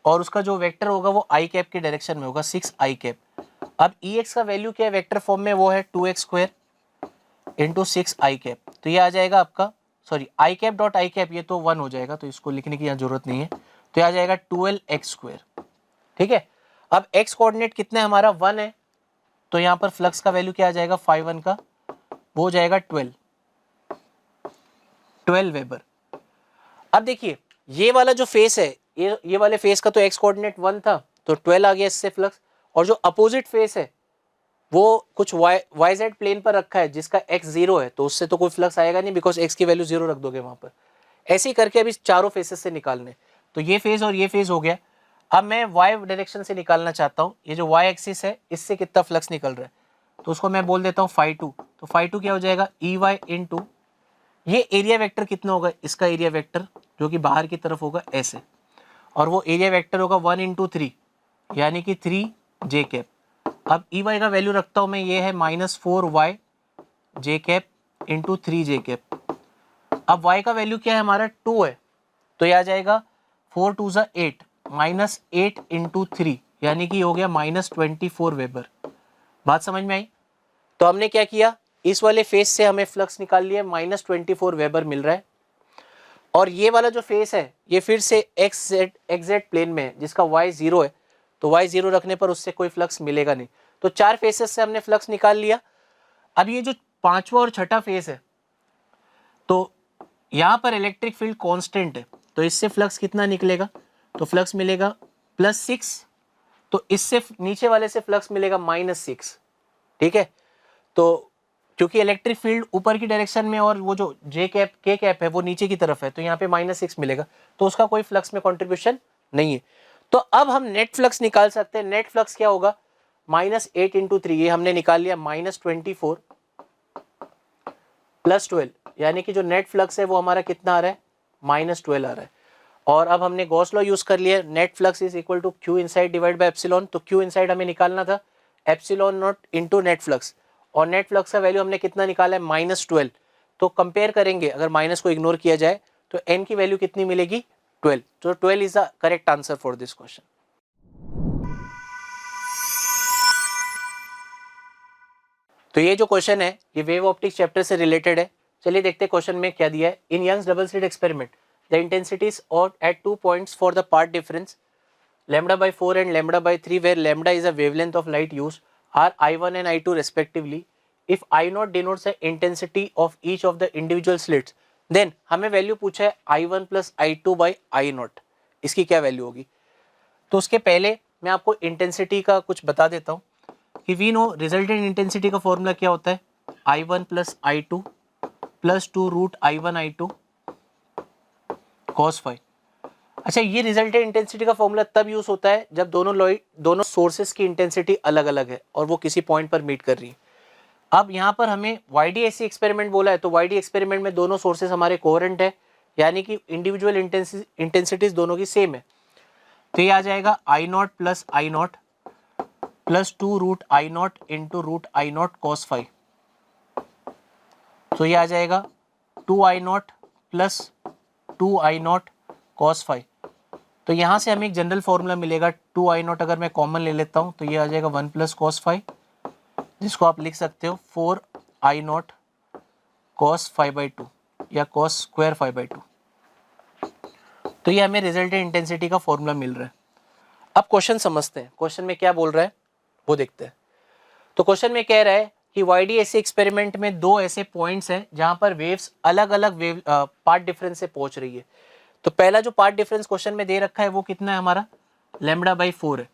और उसका जो वेक्टर होगा वो आई कैप के डायरेक्शन में होगा, 6i कैप। अब Ex का वैल्यू क्या है वेक्टर फॉर्म में, वो है 2x² इंटू 6i कैप। तो ये आ जाएगा आपका, sorry I cap dot I cap, ये तो 1 हो जाएगा, तो इसको लिखने की यहाँ जरूरत नहीं है। तो ये आ जाएगा 12x²। ठीक है, अब x कोऑर्डिनेट कितना है हमारा, 1 है, तो यहाँ पर फ्लक्स का वैल्यू क्या आ जाएगा φ1 का, वो हो जाएगा 12 वेबर। अब देखिए ये वाला जो फेस है, ये वाले फेस का तो एक्स कोऑर्डिनेट 1 था, तो 12 आ गया इससे फ्लक्स, और जो अपोजिट फेस है वो कुछ वाई जेड प्लेन पर रखा है जिसका एक्स 0 है, तो उससे तो कोई फ्लक्स आएगा नहीं, बिकॉज एक्स की वैल्यू 0 रख दोगे वहां पर। ऐसे ही करके अभी चारों फेसेस से निकालने, तो ये फेस और ये फेस हो गया। अब मैं वाई डायरेक्शन से निकालना चाहता हूँ, ये जो वाई एक्सिस है इससे कितना फ्लक्स निकल रहा है, तो उसको मैं बोल देता हूँ φ2। तो φ2 क्या हो जाएगा, ई वाई इंटू ये एरिया वेक्टर कितना होगा, इसका एरिया वेक्टर जो कि बाहर की तरफ होगा ऐसे, और वो एरिया वेक्टर होगा 1 इंटू 3 यानी कि 3 जे कैप। अब ई वाई का वैल्यू रखता हूँ मैं, ये है -4y जे कैप इंटू 3 जे कैप। अब y का वैल्यू क्या है हमारा 2 है, तो ये आ जाएगा 4 2 ज़ा 8 -8 इंटू 3 यानी कि हो गया -24 वेबर। बात समझ में आई? तो हमने क्या किया, इस वाले फेस से हमें फ्लक्स निकाल लिया, -24 वेबर मिल रहा है। और ये वाला जो फेस है ये फिर से एक्स जेड प्लेन में है जिसका y 0 है, तो y 0 रखने पर उससे कोई फ्लक्स मिलेगा नहीं। तो चार फेसेस से हमने फ्लक्स निकाल लिया। अब ये जो पांचवा और छठा फेस है, तो यहाँ पर इलेक्ट्रिक फील्ड कांस्टेंट है, तो इससे फ्लक्स कितना निकलेगा, तो फ्लक्स मिलेगा +6, तो इससे नीचे वाले से फ्लक्स मिलेगा -6। ठीक है, तो क्योंकि इलेक्ट्रिक फील्ड ऊपर की डायरेक्शन में और वो जो जे कैप के कैप है वो नीचे की तरफ है, तो यहाँ पे -6 मिलेगा, तो उसका कोई फ्लक्स में कंट्रीब्यूशन नहीं है। तो अब हम नेट फ्लक्स निकाल सकते हैं। नेट फ्लक्स क्या होगा, -8 इंटू 3, ये हमने निकाल लिया, -24 + 12 यानी कि जो नेट फ्लक्स है वो हमारा कितना आ रहा है, -12 आ रहा है। और अब हमने गॉस लॉ यूज कर लिया, net flux is equal to Q inside divide by epsilon. तो क्यू इनसाइड हमें निकालना था epsilon naught into net flux, और नेट फ्लक्स का वैल्यू हमने कितना निकाला है, -12। तो कंपेयर करेंगे, अगर माइनस को इग्नोर किया जाए तो n की वैल्यू कितनी मिलेगी, 12। तो 12 is the correct answer for this question. तो ये जो क्वेश्चन है ये वेव ऑप्टिक्स चैप्टर से रिलेटेड है। चलिए देखते हैं क्वेश्चन में क्या दिया है। In Young's double slit experiment the intensities और at 2 points for the path difference λ/4 and λ/3 where λ is a wavelength of light used are I1 and I2 respectively. If I0 denotes the intensity of each of the individual slits, then हमें वैल्यू पूछा है I1 + I2 by I0, इसकी क्या वैल्यू होगी। तो उसके पहले मैं आपको इंटेंसिटी का कुछ बता देता हूँ कि वी नो रिजल्टेंट इंटेंसिटी का फॉर्मूला क्या होता है, I1 + I2 + 2 √I1 I2 cos phi। अच्छा, ये रिजल्टेंट इंटेंसिटी का फॉर्मूला तब यूज होता है जब दोनों सोर्सेस की इंटेंसिटी अलग अलग है और वो किसी पॉइंट पर मीट कर रही है। अब यहाँ पर हमें YDAC एक्सपेरिमेंट बोला है, तो YD एक्सपेरिमेंट में दोनों सोर्सेस हमारे कोहेरेंट है, यानी कि इंडिविजुअल इंटेंसिटीज दोनों की सेम है। तो ये आ जाएगा I0 + I0 + 2 √I0 into √I0 cos phi। तो ये आ जाएगा 2I0 + 2I0 cos phi। तो यहाँ से हमें एक जनरल फॉर्मूला मिलेगा 2I0, अगर मैं कॉमन ले लेता हूँ तो ये आ जाएगा 1 + cos phi, जिसको आप लिख सकते हो 4I0 cos phi/2 या cos square phi/2। तो ये हमें रिजल्टेंट इंटेंसिटी का फॉर्मूला मिल रहा है। अब क्वेश्चन समझते हैं, क्वेश्चन में क्या बोल रहा है वो देखते हैं। तो क्वेश्चन में कह रहा है कि YDAC एक्सपेरिमेंट में दो ऐसे पॉइंट्स हैं जहां पर वेव्स अलग अलग वेव पार्ट डिफरेंस से पहुंच रही है। तो पहला जो पार्ट डिफरेंस क्वेश्चन में दे रखा है वो कितना है हमारा, λ/4 है।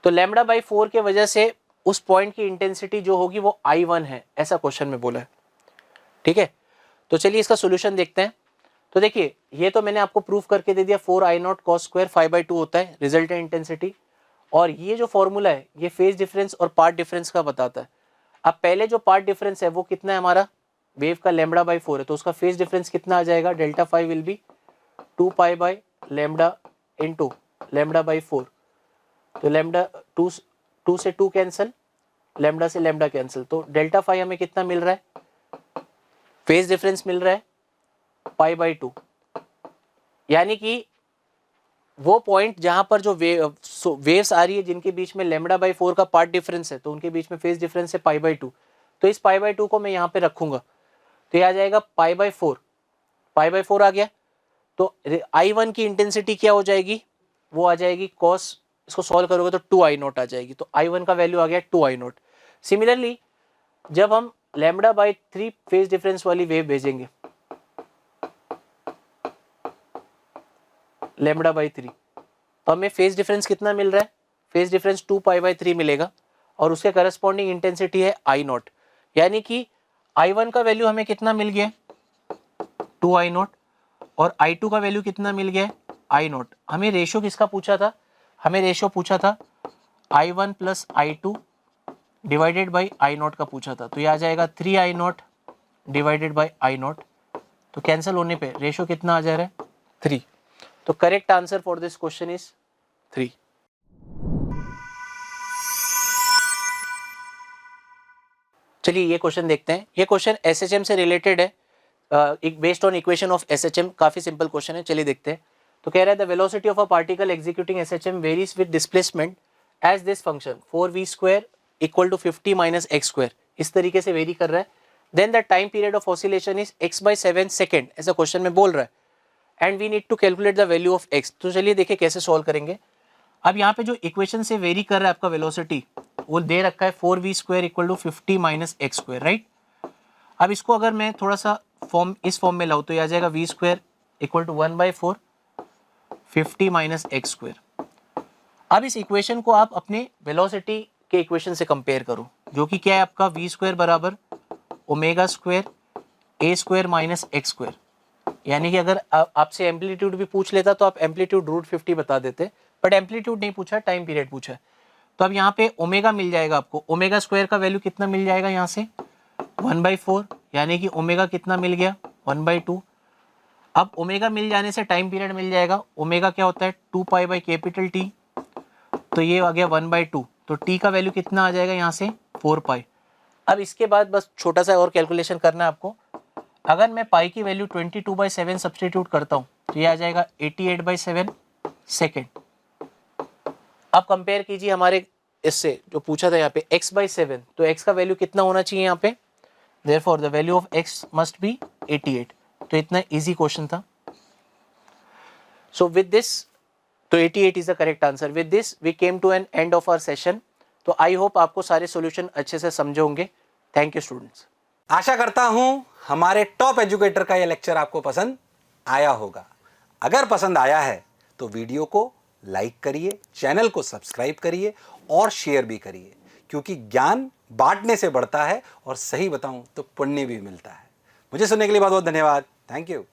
तो λ/4 के वजह से उस पॉइंट की इंटेंसिटी जो होगी वो I1 है, ऐसा क्वेश्चन में बोला है। ठीक है, तो चलिए इसका सोल्यूशन देखते हैं। तो देखिए ये तो मैंने आपको प्रूफ करके दे दिया, 4I0 cos square phi/2 होता है रिजल्टेंट इंटेंसिटी, और ये जो फॉर्मूला है ये फेज डिफरेंस और पार्ट डिफरेंस का बताता है। अब पहले जो पार्ट डिफरेंस है वो कितना है हमारा, वेव का λ/4 है, तो उसका फेज डिफरेंस कितना आ जाएगा, delta phi will be 2π/λ into λ/4। तो लैम्डा 2 से 2 कैंसिल, लैम्डा से लैम्डा कैंसिल, तो डेल्टा फाई हमें कितना मिल रहा है, फेज डिफरेंस मिल रहा है π/2। यानी कि वो पॉइंट जहां पर जो वेव्स आ रही है जिनके बीच में λ/4 का पार्ट डिफरेंस है, तो उनके बीच में फेज डिफरेंस है π/2। तो इस π/2 को मैं यहाँ पे रखूंगा, तो ये आ जाएगा π/4, π/4 आ गया। तो I1 की इंटेंसिटी क्या हो जाएगी, वो आ जाएगी cos, इसको सॉल्व करोगे तो 2I0 आ जाएगी, तो I1 का वैल्यू आ गया 2I0। सिमिलरली जब हम λ/3 फेज डिफरेंस वाली वेव भेजेंगे, λ/3। तो हमें फेज डिफरेंस कितना मिल रहा है? फेज डिफरेंस 2π/3 मिलेगा और उसके करस्पॉन्डिंग इंटेंसिटी है I0, यानी कि I1 का वैल्यू हमें कितना मिल गया है? 2I0 और I2 का वैल्यू कितना मिल गया है? I0। हमें रेशियो किसका पूछा था? हमें रेशियो पूछा था I1 plus I2 divided by I0 का पूछा था। तो ये आ जाएगा 3I0 डिवाइडेड बाई I0। तो कैंसिल होने पे रेशियो कितना आ जा रहा है? 3। तो correct answer for this question is 3। चलिए ये क्वेश्चन देखते हैं। ये क्वेश्चन एसएचएम से रिलेटेड है, based on equation of SHM. काफी सिंपल क्वेश्चन है, चलिए देखते हैं। तो कह रहा है the velocity of a particle executing SHM varies with displacement as this function 4v² equal to 50 minus x²। इस तरीके से वेरी कर रहा है। Then the time period of oscillation is x/7 second, ऐसा क्वेश्चन में बोल रहा है। And we need to calculate the value of x। तो चलिए देखिए कैसे सॉल्व करेंगे। अब यहाँ पे जो इक्वेशन से वेरी कर रहा है आपका वेलोसिटी, वो दे रखा है 4v² equal to 50 minus x², right. अब इसको अगर मैं थोड़ा सा इस फॉर्म में लाऊं तो ये आ जाएगा v² equal to 1/4 50 minus x²। अब इस इक्वेशन को आप अपने वेलोसिटी के इक्वेशन से कंपेयर करो, जो कि क्या है आपका v² बराबर ω² a² माइनस x²। यानी कि अगर आपसे एम्पलीट्यूड भी पूछ लेता तो आप एम्पलीट्यूड √50 बता देते, बट एम्पलीट्यूड नहीं पूछा, टाइम पीरियड पूछा है। तो अब यहाँ पे ओमेगा मिल जाएगा आपको। ω² का वैल्यू कितना मिल जाएगा यहाँ से? 1/4, यानी कि ओमेगा कितना मिल गया? 1/2। अब ओमेगा मिल जाने से टाइम पीरियड मिल जाएगा। ओमेगा क्या होता है? 2π/T। तो ये आ गया 1/2। तो t का वैल्यू कितना आ जाएगा यहाँ से? 4π। अब इसके बाद बस छोटा सा और कैलकुलेशन करना है आपको। अगर मैं पाई की वैल्यू 22/7 सब्सटीट्यूट करता हूँ तो ये आ जाएगा 88/7 सेकेंड। अब कंपेयर कीजिए हमारे इससे जो पूछा था यहाँ पे x/7, तो x का वैल्यू कितना होना चाहिए यहाँ पे? Therefore the value of x must be 88। तो इतना इजी क्वेश्चन था। So with this, तो 88 is the correct answer। With this we came to an end of our session। तो आई होप आपको सारे सॉल्यूशन अच्छे से समझे होंगे। Thank you students. आशा करता हूं हमारे टॉप एजुकेटर का यह लेक्चर आपको पसंद आया होगा। अगर पसंद आया है तो वीडियो को लाइक करिए, चैनल को सब्सक्राइब करिए और शेयर भी करिए, क्योंकि ज्ञान बांटने से बढ़ता है और सही बताऊं तो पुण्य भी मिलता है। मुझे सुनने के लिए बहुत बहुत धन्यवाद। Thank you.